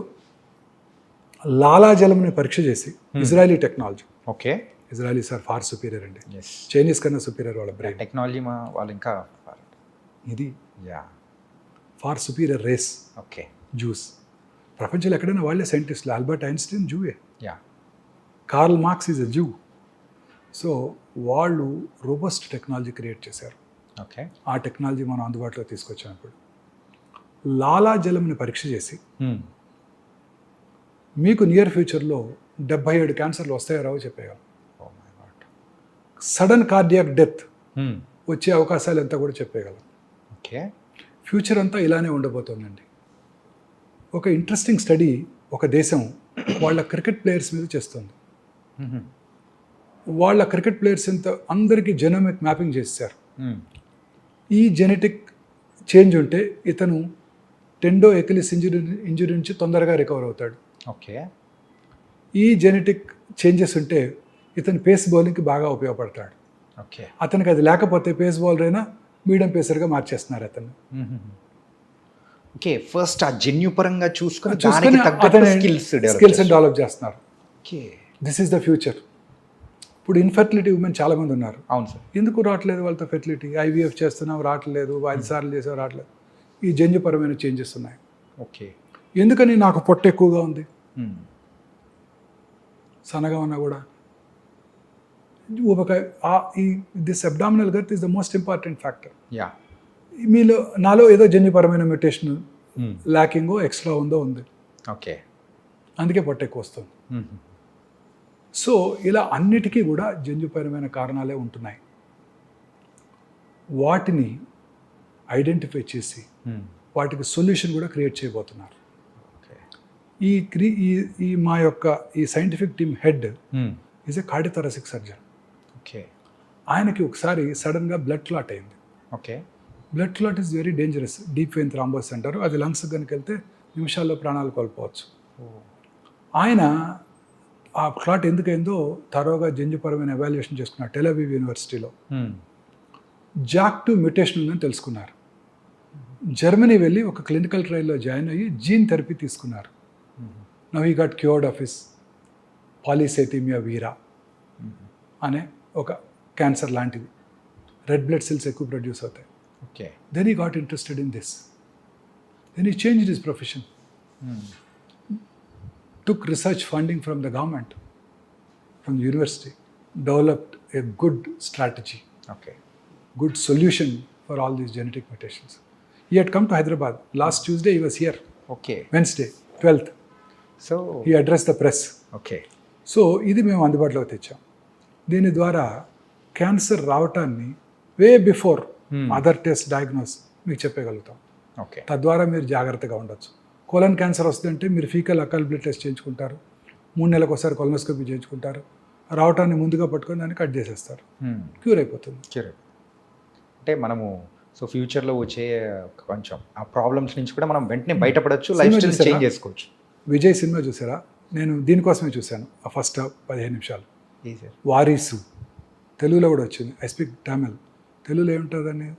Speaker 3: లాలాజలంని పరీక్ష చేసి, Israeli technology,
Speaker 2: okay.
Speaker 3: Israelis are far superior అండి,
Speaker 2: ఎస్.
Speaker 3: చైనీస్ కన్నా సుపీరియర్ వాళ్ళ బ్రెయిన్.
Speaker 2: టెక్నాలజీ వాళ్ళు ఇంకా.
Speaker 3: ఇది
Speaker 2: yeah.
Speaker 3: Far superior race
Speaker 2: okay.
Speaker 3: Jews. ప్రపంచంలో ఎక్కడైనా వాళ్ళే సైంటిస్టులు. ఆల్బర్ట్ ఐన్స్టీన్ జూవే,
Speaker 2: yeah.
Speaker 3: Karl Marx is a Jew. So వాళ్ళు రోబస్ట్ టెక్నాలజీ క్రియేట్ చేశారు.
Speaker 2: ఓకే.
Speaker 3: ఆ టెక్నాలజీ మనం అందుబాటులో తీసుకొచ్చినప్పుడు లాలాజలంని పరీక్ష చేసి మీకు నియర్ ఫ్యూచర్లో 77 క్యాన్సర్లు వస్తాయో రావో చెప్పేయగలం.
Speaker 2: Oh my God.
Speaker 3: Sudden cardiac death వచ్చే అవకాశాలు ఎంత కూడా చెప్పేయగలం.
Speaker 2: ఓకే.
Speaker 3: ఫ్యూచర్ అంతా ఇలానే ఉండబోతోందండి. ఒక ఇంట్రెస్టింగ్ స్టడీ ఒక దేశం వాళ్ళ క్రికెట్ ప్లేయర్స్ మీద చేస్తుంది. వాళ్ళ క్రికెట్ ప్లేయర్స్ ఎంత అందరికీ జెనోమిక్ మ్యాపింగ్ చేశారు. ఈ జెనెటిక్ చేంజ్ ఉంటే ఇతను టెండో ఎకిలిస్ ఇంజురీ నుంచి తొందరగా రికవర్ అవుతాడు.
Speaker 2: ఓకే.
Speaker 3: ఈ జెనెటిక్ చేంజెస్ ఉంటే ఇతను పేస్ బౌలింగ్కి బాగా ఉపయోగపడతాడు.
Speaker 2: ఓకే.
Speaker 3: అతనికి అది లేకపోతే పేస్ బౌలర్ అయినా మీడియం పేసర్గా మార్చేస్తున్నారు అతను.
Speaker 2: ఓకే. ఫస్ట్ ఆ జన్యు పరంగా చూసుకొని
Speaker 3: చూసుకొని స్కిల్స్ డెవలప్ చేస్తున్నారు.
Speaker 2: Okay.
Speaker 3: This is the future. ఇప్పుడు ఇన్ఫర్టిలిటీ ఉమెన్ చాలామంది ఉన్నారు.
Speaker 2: అవును సార్.
Speaker 3: ఎందుకు రావట్లేదు వాళ్ళతో ఫెర్టిలిటీ? IVF చేస్తున్నాం రావట్లేదు, 5 సార్లు చేసాం రావట్లేదు. ఈ జన్యుపరమైన చేంజెస్ ఉన్నాయి.
Speaker 2: ఓకే.
Speaker 3: ఎందుకని నాకు పొట్ట ఎక్కువగా ఉంది, సన్నగా ఉన్నా కూడా ఊబకాయ. ఈ this abdominal girth is the most important factor.
Speaker 2: Yeah.
Speaker 3: మీలో నాలో ఏదో జన్యుపరమైన మ్యూటేషన్ ల్యాకింగో ఎక్స్ట్రా ఉందో ఉంది,
Speaker 2: ఓకే.
Speaker 3: అందుకే పొట్ట ఎక్కువ వస్తుంది. సో ఇలా అన్నిటికీ కూడా జన్యుపరమైన కారణాలే ఉంటున్నాయి. వాటిని ఐడెంటిఫై చేసి వాటికి సొల్యూషన్ కూడా క్రియేట్ చేయబోతున్నారు. ఈ మా యొక్క ఈ scientific team head is a cardiothoracic surgeon.
Speaker 2: Okay.
Speaker 3: ఆయనకి ఒకసారి సడన్గా బ్లడ్ క్లాట్ అయింది.
Speaker 2: Okay.
Speaker 3: Blood clot is very dangerous. Deep vein thrombosis అంటారు. అది లంగ్స్ కనుక వెళ్తే నిమిషాల్లో ప్రాణాలు కోల్పోవచ్చు. ఆయన ఆ క్లాట్ ఎందుకైందో తరోగా జన్యుపరమైన ఎవాల్యుయేషన్ చేసుకున్నారు టెల్ అవీవ్ యూనివర్సిటీలో. JAK2 మ్యూటేషన్ ఉందని తెలుసుకున్నారు. జర్మనీ వెళ్ళి ఒక క్లినికల్ ట్రయల్లో జాయిన్ అయ్యి జీన్ థెరపీ తీసుకున్నారు. Now he got cured of his polycythemia vera అనే ఒక క్యాన్సర్ లాంటిది. రెడ్ బ్లడ్ సెల్స్ ఎక్కువ ప్రొడ్యూస్ అవుతాయి.
Speaker 2: Okay.
Speaker 3: Then he got interested in this. Then he changed his profession. Took research funding from the government, from the university, developed a good strategy,
Speaker 2: okay,
Speaker 3: good solution for all these genetic mutations. He had come to Hyderabad. Last Tuesday he was here.
Speaker 2: Okay.
Speaker 3: Wednesday, 12th.
Speaker 2: So
Speaker 3: he addressed the press.
Speaker 2: Okay.
Speaker 3: So ఇది మేము అందుబాటులోకి తెచ్చాం. దీని ద్వారా క్యాన్సర్ రావటాన్ని way before other test diagnose మీకు చెప్పగలుగుతాం.
Speaker 2: ఓకే.
Speaker 3: తద్వారా మీరు జాగ్రత్తగా ఉండొచ్చు. కోలన్ క్యాన్సర్ వస్తుందంటే మీరు ఫీకల్ అకల్ బ్లడ్ టెస్ట్ చేయించుకుంటారు, 3 నెలలకు ఒకసారి కొలనోస్కోపీ చేయించుకుంటారు, రావటాన్ని ముందుగా పట్టుకొని దాన్ని కట్ చేసేస్తారు, క్యూర్ అయిపోతుంది.
Speaker 2: క్యూర్. అంటే మనము సో ఫ్యూచర్లో వచ్చే కొంచెం ఆ ప్రాబ్లమ్స్ నుంచి కూడా మనం వెంటనే బయటపడవచ్చు, లైఫ్
Speaker 3: సినిమా
Speaker 2: స్టైల్
Speaker 3: చూసారా?
Speaker 2: చేంజ్ చేసుకోవచ్చు.
Speaker 3: విజయ్ సినిమా చూసారా? నేను దీనికోసమే చూశాను. ఆ ఫస్ట్ 15 నిమిషాలు.
Speaker 2: ఏ సార్?
Speaker 3: వారీసు తెలుగులో కూడా వచ్చింది. I speak Tamil. తెలుగులో ఏముంటుందని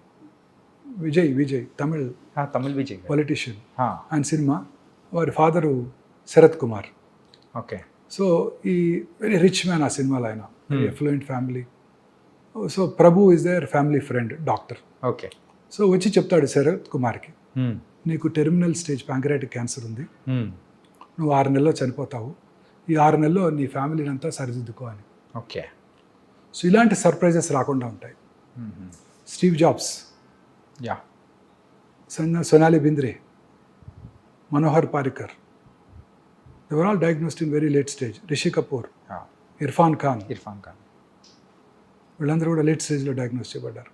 Speaker 3: విజయ్ తమిళ్
Speaker 2: తమిళ్ విజయ్.
Speaker 3: పొలిటీషియన్. ఆయన సినిమా. వారి father Sarath Kumar.
Speaker 2: Okay.
Speaker 3: So ఈ వెరీ రిచ్ మ్యాన్ ఆ సినిమాలో ఆయన. Very affluent family. So Prabhu is their family friend, doctor.
Speaker 2: Okay.
Speaker 3: So వచ్చి చెప్తాడు శరత్ కుమార్కి, నీకు టెర్మినల్ స్టేజ్ ప్యాంక్రియాటిక్ క్యాన్సర్ ఉంది, నువ్వు 6 నెలల్లో చనిపోతావు, ఈ 6 నెలల్లో నీ ఫ్యామిలీని అంతా సరిదిద్దుకో అని.
Speaker 2: ఓకే.
Speaker 3: సో ఇలాంటి సర్ప్రైజెస్ రాకుండా ఉంటాయి. Steve Jobs,
Speaker 2: yeah,
Speaker 3: Sonali Bendre, Manohar Parrikar, they were all diagnosed in very late stage. Rishi Kapoor, Irrfan Khan, వీళ్ళందరూ కూడా లేట్ స్టేజ్లో డయాగ్నోస్ చేయబడ్డారు.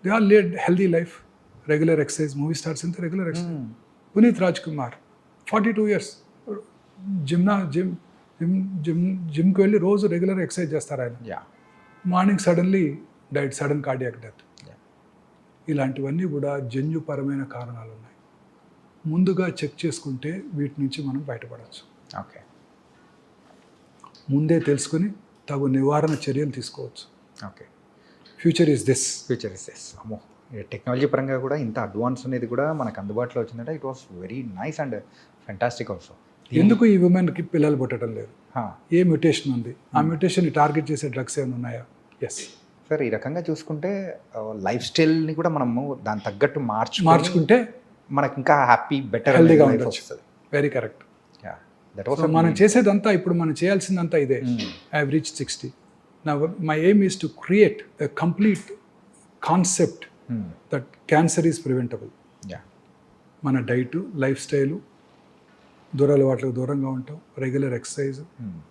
Speaker 3: They all lead healthy life, regular exercise. Movie stars అంతా regular exercise. Puneeth Rajkumar 42 years జిమ్కి వెళ్ళి రోజు రెగ్యులర్ ఎక్సర్సైజ్ చేస్తారు ఆయన. Morning suddenly died, sudden cardiac death. ఇలాంటివన్నీ కూడా జన్యుపరమైన కారణాలు ఉన్నాయి. ముందుగా చెక్ చేసుకుంటే వీటి నుంచి మనం బయటపడవచ్చు.
Speaker 2: ఓకే.
Speaker 3: ముందే తెలుసుకుని తగు నివారణ చర్యలు తీసుకోవచ్చు.
Speaker 2: ఓకే.
Speaker 3: Future is this.
Speaker 2: అమ్మో, టెక్నాలజీ పరంగా కూడా ఇంత అడ్వాన్స్ అనేది కూడా మనకు అందుబాటులో వచ్చిందంటే it was very nice and fantastic also.
Speaker 3: ఎందుకు ఈ ఉమెన్కి పిల్లలు పుట్టడం లేదు? ఏ మ్యూటేషన్ ఉంది? ఆ మ్యూటేషన్ని టార్గెట్ చేసే డ్రగ్స్ ఏమైనా ఉన్నాయా? Yes
Speaker 2: sir. ఈ రకంగా చూసుకుంటే లైఫ్ స్టైల్ని కూడా మనము దాని తగ్గట్టు
Speaker 3: మార్చుకుంటే
Speaker 2: మనకి ఇంకా హ్యాపీ, బెటర్,
Speaker 3: హెల్దీగా ఉండొచ్చు. Very correct. మనం చేసేదంతా, ఇప్పుడు మనం చేయాల్సిందంతా ఇదే. I have reach 60. నా my aim is to create a complete concept that cancer is preventable. మన డైట్, లైఫ్ స్టైలు, దురలవాట్లకు దూరంగా ఉంటాం, regular exercise,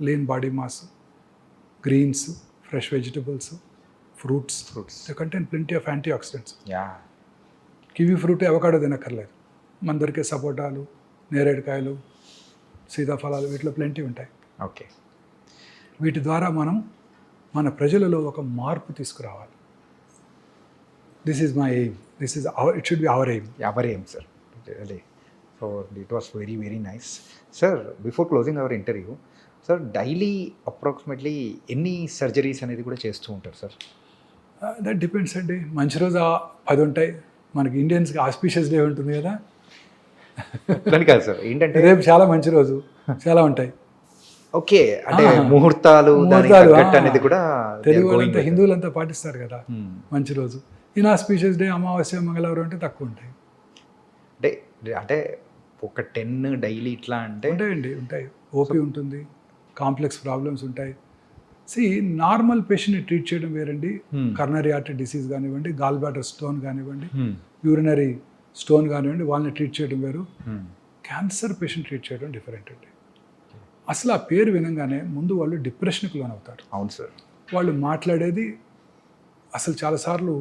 Speaker 3: lean body mass, greens, fresh vegetables, fruits. They contain plenty of antioxidants. Kiwi fruit, avocado తినక్కర్లేదు. మన దొరికే సపోటాలు, నేరేడుకాయలు, సీతాఫలాలు, వీటిలో plenty ఉంటాయి.
Speaker 2: ఓకే.
Speaker 3: వీటి ద్వారా మనం మన ప్రజలలో ఒక మార్పు తీసుకురావాలి. This is my aim. This is it should be our aim.
Speaker 2: Sir. Really. So it was very very nice. Sir, before closing our interview, sir daily approximately ఎన్ని సర్జరీస్ అనేది కూడా చేస్తూ ఉంటారు సార్?
Speaker 3: దట్ డిపెండ్స్ అండి. మంచి రోజు 10 ఉంటాయి. మనకి ఇండియన్స్కి ఆస్పీషియస్ డే ఉంటుంది కదా.
Speaker 2: దాని కాదు సార్, ఏంటంటే
Speaker 3: రేపు చాలా మంచి రోజు, చాలా ఉంటాయి.
Speaker 2: ఓకే. అంటే ముహూర్తాలు అనేది కూడా
Speaker 3: తెలుగు వాళ్ళంతా, హిందువులంతా పాటిస్తారు కదా మంచి రోజు. ఇన్ఆస్పీషియస్ డే, అమావాస్య, మంగళవారం అంటే తక్కువ ఉంటాయి.
Speaker 2: అంటే ఒక 10 డైలీ ఇట్లా అంటే
Speaker 3: ఉంటాయి. ఓపీ ఉంటుంది, కాంప్లెక్స్ ప్రాబ్లమ్స్ ఉంటాయి. నార్మల్ పేషెంట్ని ట్రీట్ చేయడం వేరండి. కర్నరీ ఆర్టరీ డిసీజ్ కానివ్వండి, గాల్ బ్లాడర్ స్టోన్ కానివ్వండి, యూరినరీ స్టోన్ కానివ్వండి, వాళ్ళని ట్రీట్ చేయడం వేరు. క్యాన్సర్ పేషెంట్ ట్రీట్ చేయడం డిఫరెంట్ అండి. అసలు ఆ పేరు వినంగానే ముందు వాళ్ళు డిప్రెషన్కి లోనవుతారు.
Speaker 2: అవును సార్.
Speaker 3: వాళ్ళు మాట్లాడేది అసలు చాలాసార్లు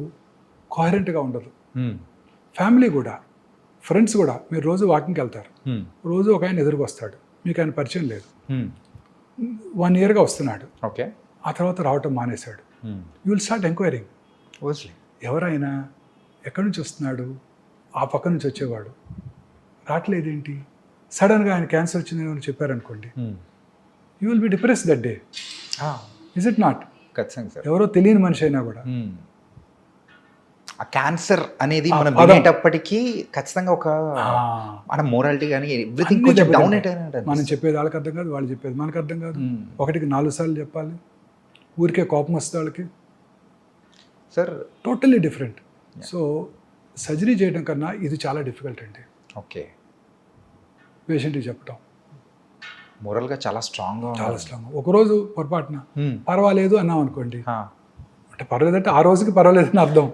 Speaker 3: కోహరెంట్గా ఉండదు. ఫ్యామిలీ కూడా, ఫ్రెండ్స్ కూడా. మీరు రోజు వాకింగ్కి వెళ్తారు, రోజు ఒక ఆయన ఎదురుకు వస్తాడు, మీకు ఆయన పరిచయం లేదు, 1 yearగా వస్తున్నాడు,
Speaker 2: ఓకే,
Speaker 3: ఆ తర్వాత రావటం మానేశాడు. You will start enquiring. ఎవరైనా ఎక్కడి నుంచి వస్తున్నాడు? ఆ పక్క నుంచి వచ్చేవాడు, రావట్లేదేంటి? సడన్గా ఆయన క్యాన్సర్ వచ్చిందని చెప్పారనుకోండి, you will be depress that day. Is it not?
Speaker 2: ఖచ్చితంగా సార్.
Speaker 3: ఎవరో తెలియని మనిషి అయినా కూడా
Speaker 2: ఆ క్యాన్సర్ అనేది మనం వినేటప్పటికీ ఖచ్చితంగా ఒక మన మోరాలిటీ కానీ ఎవ్రీథింగ్ కొంచెం డౌన్ అయిపోయినట్టు.
Speaker 3: మనం చెప్పేది వాళ్ళకి అర్థం కాదు, వాళ్ళు చెప్పేది మనకు అర్థం కాదు. 1కి 4 సార్లు చెప్పాలి. ఊరికే కోపం వస్తే వాళ్ళకి
Speaker 2: sir.
Speaker 3: Totally different. So surgery చేయడం కన్నా ఇది చాలా డిఫికల్ట్ అండి.
Speaker 2: ఓకే.
Speaker 3: పేషెంట్కి చెప్పటం
Speaker 2: మోరల్గా చాలా స్ట్రాంగ్.
Speaker 3: ఒకరోజు పొరపాటున పర్వాలేదు అన్నాం అనుకోండి, అంటే పర్వాలేదంటే ఆ రోజుకి పర్వాలేదని అర్థం.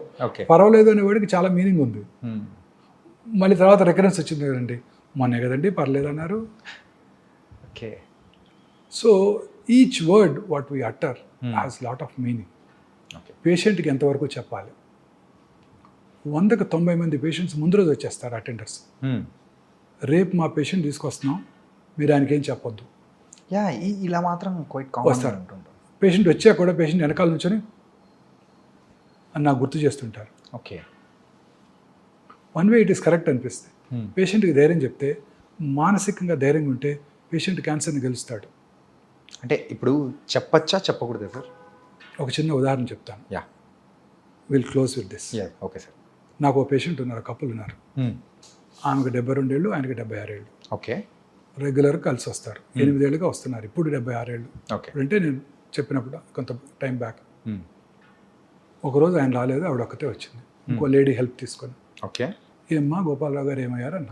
Speaker 3: పర్వాలేదు అనేవాడికి చాలా మీనింగ్ ఉంది. మళ్ళీ తర్వాత రికరెన్స్ వచ్చింది కదండి, మొన్నే కదండి పర్లేదు అన్నారు.
Speaker 2: Okay.
Speaker 3: So each word what we utter has lot of meaning. పేషెంట్కి ఎంతవరకు చెప్పాలి? 100కి 90 మంది పేషెంట్స్ ముందు రోజు వచ్చేస్తారు అటెండర్స్. రేపు మా పేషెంట్ తీసుకొస్తున్నాం, మీరు ఆయనకి ఏం చెప్పొద్దు.
Speaker 2: ఇలా మాత్రం
Speaker 3: వస్తారు. పేషెంట్ వచ్చా కూడా పేషెంట్ వెనకాల నుంచొని అని నాకు గుర్తు చేస్తుంటారు.
Speaker 2: Okay.
Speaker 3: One way it is correct అనిపిస్తుంది. పేషెంట్కి ధైర్యం చెప్తే, మానసికంగా ధైర్యంగా ఉంటే పేషెంట్ క్యాన్సర్ని గెలుస్తాడు.
Speaker 2: అంటే ఇప్పుడు చెప్పచ్చా చెప్పకూడదా సార్?
Speaker 3: ఒక చిన్న ఉదాహరణ చెప్తాను.
Speaker 2: Yeah
Speaker 3: will close with this.
Speaker 2: Yeah okay sir.
Speaker 3: నాకు ఓ పేషెంట్ ఉన్నారు, కప్పులు ఉన్నారు. ఆమెకు 72 ఏళ్ళు, ఆయనకి 76 ఏళ్ళు.
Speaker 2: ఓకే
Speaker 3: రెగ్యులర్గా కలిసి వస్తారు. 8 ఏళ్ళుగా వస్తున్నారు. ఇప్పుడు 76 ఏళ్ళు.
Speaker 2: ఓకే.
Speaker 3: అంటే నేను చెప్పినప్పుడు కొంత టైం బ్యాక్. ఒకరోజు ఆయన రాలేదు, ఆవిడ ఒక్కతే వచ్చింది, ఇంకో లేడీ హెల్ప్ తీసుకొని.
Speaker 2: ఓకే.
Speaker 3: ఏమ్మా గోపాలరావు గారు ఏమయ్యారన్న,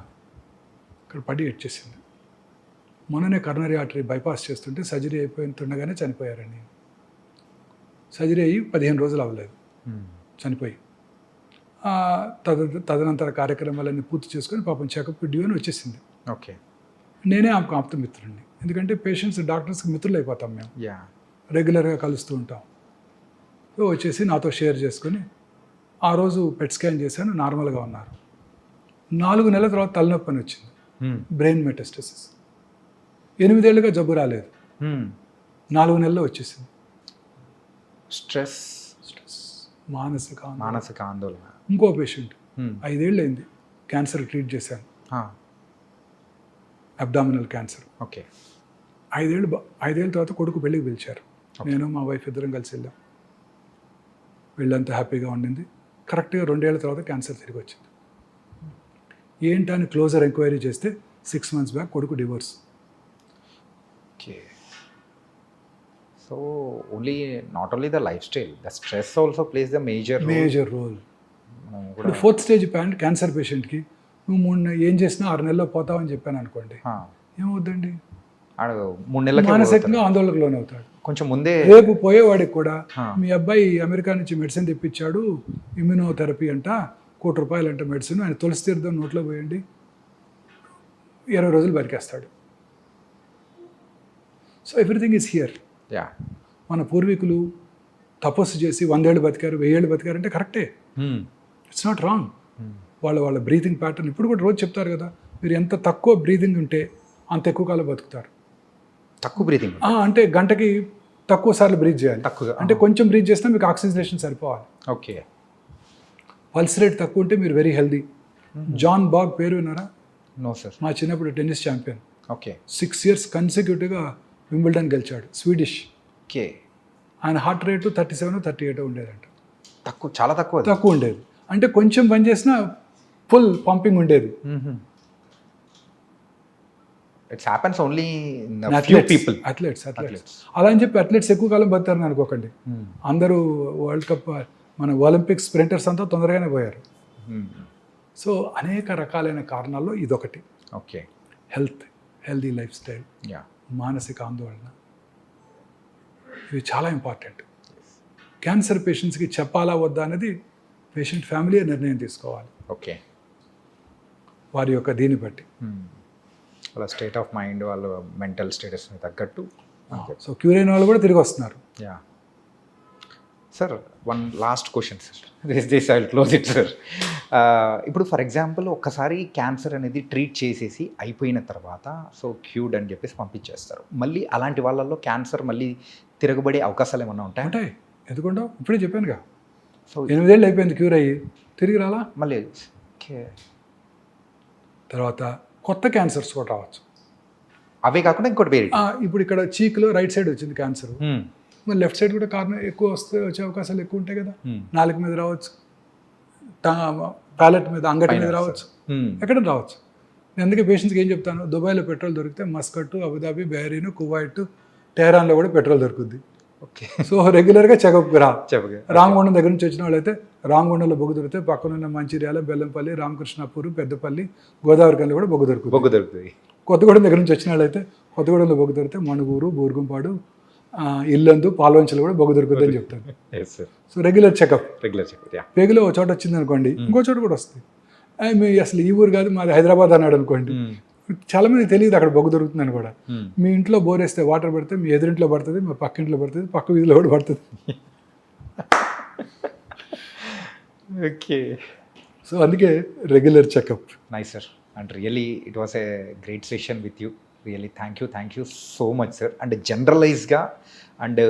Speaker 3: ఇక్కడ పడి ఎడ్చేసింది. మొన్ననే కర్నరీ ఆర్టరీ బైపాస్ చేస్తుంటే సర్జరీ అయిపోతుండగానే చనిపోయారండి. సర్జరీ అయ్యి 15 రోజులు అవ్వలేదు, చనిపోయి. తదనంతర కార్యక్రమాలన్నీ పూర్తి చేసుకొని పాపం చెకప్ డ్యూ అని వచ్చేసింది.
Speaker 2: ఓకే.
Speaker 3: నేనే ఆమెకు ఆప్త మిత్రుడిని, ఎందుకంటే పేషెంట్స్ డాక్టర్స్కి మిత్రులు అయిపోతాం మేము,
Speaker 2: యా
Speaker 3: రెగ్యులర్గా కలుస్తూ ఉంటాం. సో వచ్చేసి నాతో షేర్ చేసుకొని ఆ రోజు పెట్ స్కాన్ చేశాను, నార్మల్గా ఉన్నారు. 4 నెలల తర్వాత తలనొప్పి అని వచ్చింది, బ్రెయిన్ మెటాస్టసిస్. 8 ఏళ్ళుగా జబ్బు రాలేదు, 4 నెలల్లో వచ్చేసింది.
Speaker 2: స్ట్రెస్
Speaker 3: మానసిక
Speaker 2: ఆందోళన.
Speaker 3: ఇంకో పేషెంట్ 5 ఏళ్ళు అయింది, క్యాన్సర్ ట్రీట్ చేశాను, అబ్డామినల్ క్యాన్సర్.
Speaker 2: ఓకే.
Speaker 3: 5 ఏళ్ళ తర్వాత కొడుకు పెళ్ళికి పిలిచారు. నేను మా వైఫ్ ఇద్దరం కలిసి వెళ్ళాం. వీళ్ళంతా హ్యాపీగా ఉండింది. కరెక్ట్గా 2 ఏళ్ళ తర్వాత క్యాన్సర్ తిరిగి వచ్చింది. ఏంటని క్లోజర్ ఎంక్వైరీ చేస్తే 6 మంత్స్ బ్యాక్ కొడుకు divorce.
Speaker 2: Okay. So only not only the lifestyle, the stress also plays the major
Speaker 3: role. ఇప్పుడు 4th స్టేజ్ క్యాన్సర్ పేషెంట్కి నువ్వు ఏం చేసినా 6 నెలల్లో పోతావని చెప్పాను అనుకోండి, ఏమవుద్దండి,
Speaker 2: 3 నెలలకి
Speaker 3: మానసికంగా ఆందోళనకు లోనవుతాడు.
Speaker 2: కొంచెం ముందే
Speaker 3: రేపు పోయేవాడికి కూడా మీ అబ్బాయి అమెరికా నుంచి మెడిసిన్ తెప్పించాడు, ఇమ్యూనోథెరపీ అంట, ₹1 కోటి అంట మెడిసిన్, ఆయన తులసి తీర్థం నోట్లో పోయండి, 20 రోజులు బతికేస్తాడు. So everything is here.
Speaker 2: Yeah.
Speaker 3: మన పూర్వీకులు తపస్సు చేసి 100 ఏళ్ళు బతికారు, 1000 ఏళ్ళు బతికారంటే కరెక్టే, ఇట్స్ నాట్ రాంగ్. వాళ్ళ బ్రీతింగ్ ప్యాటర్న్ ఇప్పుడు కూడా రోజు చెప్తారు కదా, మీరు ఎంత తక్కువ బ్రీతింగ్ ఉంటే అంత ఎక్కువ కాలం బతుకుతారు.
Speaker 2: తక్కువ బ్రీతింగ్
Speaker 3: అంటే గంటకి తక్కువ సార్లు బ్రీత్ చేయాలి.
Speaker 2: తక్కువగా
Speaker 3: అంటే కొంచెం బ్రీత్ చేసినా మీకు ఆక్సిజనేషన్ సరిపోవాలి.
Speaker 2: ఓకే.
Speaker 3: పల్స్ రేట్ తక్కువ ఉంటే మీరు వెరీ హెల్దీ. జాన్ బాగ్ పేరు విన్నారా?
Speaker 2: No sir.
Speaker 3: మా చిన్నప్పుడు టెన్నిస్ ఛాంపియన్,
Speaker 2: ఓకే.
Speaker 3: 6 years కన్సిక్యూటివ్గా వింబుల్డన్ గెలిచాడు, స్వీడిష్.
Speaker 2: ఓకే.
Speaker 3: ఆయన హార్ట్ రేటు 37, 38 ఉండేదంట.
Speaker 2: తక్కువ, చాలా తక్కువ.
Speaker 3: తక్కువ ఉండేది అంటే కొంచెం పని చేసినా ఫుల్ పంపింగ్ ఉండేది.
Speaker 2: It's happens only in few people.
Speaker 3: Athletes అలా అని చెప్పి అథ్లెట్స్ ఎక్కువ కాలం బతారని అనుకోకండి. అందరూ వరల్డ్ కప్, మన ఒలింపిక్స్ స్ప్రింటర్స్ అంతా తొందరగానే పోయారు. సో అనేక రకాలైన కారణాల్లో ఇదొకటి.
Speaker 2: Okay.
Speaker 3: Healthy life style,
Speaker 2: yeah,
Speaker 3: మానసిక ఆందోళన, ఇవి చాలా ఇంపార్టెంట్. క్యాన్సర్ పేషెంట్స్కి చెప్పాలా వద్దా అనేది పేషెంట్ ఫ్యామిలీ నిర్ణయం తీసుకోవాలి.
Speaker 2: ఓకే.
Speaker 3: వారి యొక్క దీన్ని బట్టి,
Speaker 2: వాళ్ళ స్టేట్ ఆఫ్ మైండ్, వాళ్ళ మెంటల్ స్టేటస్ని తగ్గట్టు.
Speaker 3: సో క్యూర్ అయిన వాళ్ళు కూడా తిరిగి వస్తున్నారు.
Speaker 2: Yeah sir, one last question sir, this I will close it sir. ఇప్పుడు ఫర్ ఎగ్జాంపుల్ ఒక్కసారి క్యాన్సర్ అనేది ట్రీట్ చేసేసి అయిపోయిన తర్వాత సో క్యూర్డ్ అని చెప్పేసి పంపించేస్తారు. మళ్ళీ అలాంటి వాళ్ళల్లో క్యాన్సర్ మళ్ళీ తిరగబడే అవకాశాలు ఏమన్నా ఉంటాయి?
Speaker 3: ఉంటాయి, ఎందుకుంటావు? ఇప్పుడే చెప్పానుగా,
Speaker 2: సో
Speaker 3: 8 ఏళ్ళు అయిపోయింది క్యూర్ అయ్యి, తిరిగి రాలా
Speaker 2: మళ్ళీ. ఓకే.
Speaker 3: తర్వాత కొత్త క్యాన్సర్స్ కూడా రావచ్చు.
Speaker 2: అవే కాకుండా ఇంకోటి వేరే,
Speaker 3: ఇప్పుడు ఇక్కడ చీక్లో రైట్ సైడ్ వచ్చింది క్యాన్సర్, మరి లెఫ్ట్ సైడ్ కూడా కారణం ఎక్కువ వచ్చే అవకాశాలు ఎక్కువ ఉంటాయి కదా. నాలుక మీద రావచ్చు, ప్యాలెట్ మీద, అంగటి మీద రావచ్చు, ఎక్కడ రావచ్చు. నేను అందుకే పేషెంట్స్కి ఏం చెప్తాను, దుబాయ్లో పెట్రోల్ దొరికితే మస్కట్, అబుదాబి, బహ్రెయిన్, కువైట్, టెహరాన్లో కూడా పెట్రోల్ దొరుకుద్ది.
Speaker 2: ఓకే.
Speaker 3: సో రెగ్యులర్గా చెకప్కి రా.
Speaker 2: చెప్పగా
Speaker 3: రామగుండం దగ్గర నుంచి వచ్చిన వాళ్ళైతే రామగుండంలో బొగ్గు దొరికితే పక్కనున్న మంచిర్యాల, బెల్లంపల్లి, రామకృష్ణాపూర్, పెద్దపల్లి, గోదావరి కల్లో కూడా బొగ్గు దొరుకుతుంది. కొత్తగూడెం దగ్గర నుంచి వచ్చిన వాళ్ళైతే కొత్తగూడెంలో బొగ్గు దొరికితే మణుగూరు, బూర్గుంపాడు, ఇల్లందు, పాల్వంచలు కూడా బొగ్గు దొరుకుతుంది అని చెప్తాను. So regular checkup. పేగులో ఒక చోట వచ్చింది అనుకోండి, ఇంకో చోట కూడా వస్తుంది. మీ అసలు ఈ ఊరు కాదు, మాది హైదరాబాద్ అన్నాడు అనుకోండి, చాలా మంది తెలియదు అక్కడ బొగ్గు దొరుకుతుందని కూడా. మీ ఇంట్లో బోర్ వేస్తే వాటర్ పడితే మీ ఎదురింట్లో పడుతుంది, మా పక్క ఇంట్లో పడుతుంది, పక్క వీధిలో కూడా పడుతుంది.
Speaker 2: ఓకే.
Speaker 3: సో అందుకే regular checkup.
Speaker 2: Nice sir, and really it was a great session with you. Really thank you so much sir. And జనరలైజ్గా అండ్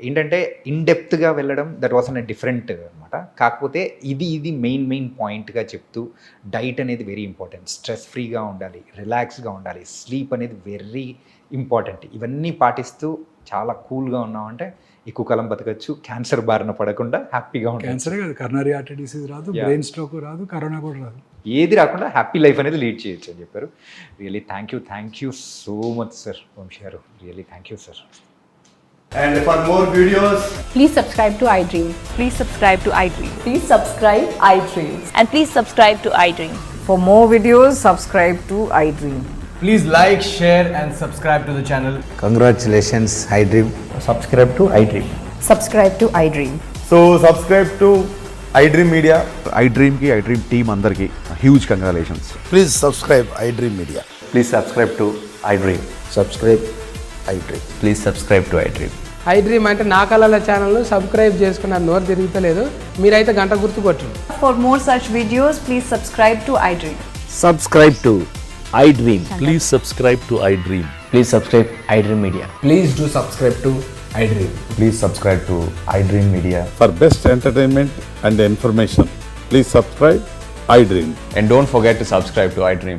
Speaker 2: ఏంటంటే ఇన్డెప్త్గా వెళ్ళడం దట్ వాస్ అన్ డిఫరెంట్ అనమాట. కాకపోతే ఇది మెయిన్ పాయింట్గా చెప్తూ డైట్ అనేది వెరీ ఇంపార్టెంట్, స్ట్రెస్ ఫ్రీగా ఉండాలి, రిలాక్స్గా ఉండాలి, స్లీప్ అనేది వెరీ ఇంపార్టెంట్. ఇవన్నీ పాటిస్తూ చాలా కూల్గా ఉన్నామంటే ఎక్కువ కాలం బతకచ్చు, క్యాన్సర్ బారిన పడకుండా హ్యాపీగా ఉంటాం.
Speaker 3: క్యాన్సరే కాదు, కరోనరీ ఆర్టరీ డిసీజ్ రాదు,
Speaker 2: Yeah.
Speaker 3: బ్రెయిన్ స్ట్రోక్ రాదు, కరోనా కూడా రాదు.
Speaker 2: ఏది రాకుండా హ్యాపీ లైఫ్ అనేది లీడ్ చేయొచ్చు అని చెప్పారు. Really thank you so much sir Vamsi garu. Really thank you sir.
Speaker 4: And for more videos,
Speaker 5: Please subscribe to iDream.
Speaker 6: Please subscribe to iDream.
Speaker 5: Please subscribe iDream.
Speaker 6: And please subscribe to iDream.
Speaker 7: For more videos, subscribe to iDream.
Speaker 4: please like, share, and subscribe to the channel.
Speaker 8: Congratulations, iDream.
Speaker 4: Subscribe to iDream.
Speaker 7: Subscribe to iDream.
Speaker 4: So subscribe to iDream Media.
Speaker 9: iDream team అందరికి huge congratulations.
Speaker 8: Please subscribe iDream Media.
Speaker 4: Please subscribe to iDream.
Speaker 8: Subscribe iDream.
Speaker 4: Please subscribe to iDream.
Speaker 10: iDream అంటే నా కళల ఛానల్ను subscribe చేసుకున్న నోరు తిరుగుతలేదు, మీరైతే గంట గుర్తు కొట్టండి.
Speaker 6: For more such videos, please subscribe to iDream.
Speaker 8: Subscribe to iDream.
Speaker 9: Please subscribe to iDream.
Speaker 4: Please subscribe iDream Media. Please do subscribe to iDream. Please subscribe to iDream Media.
Speaker 9: For best entertainment and information, please subscribe iDream.
Speaker 4: And don't forget to subscribe to iDream.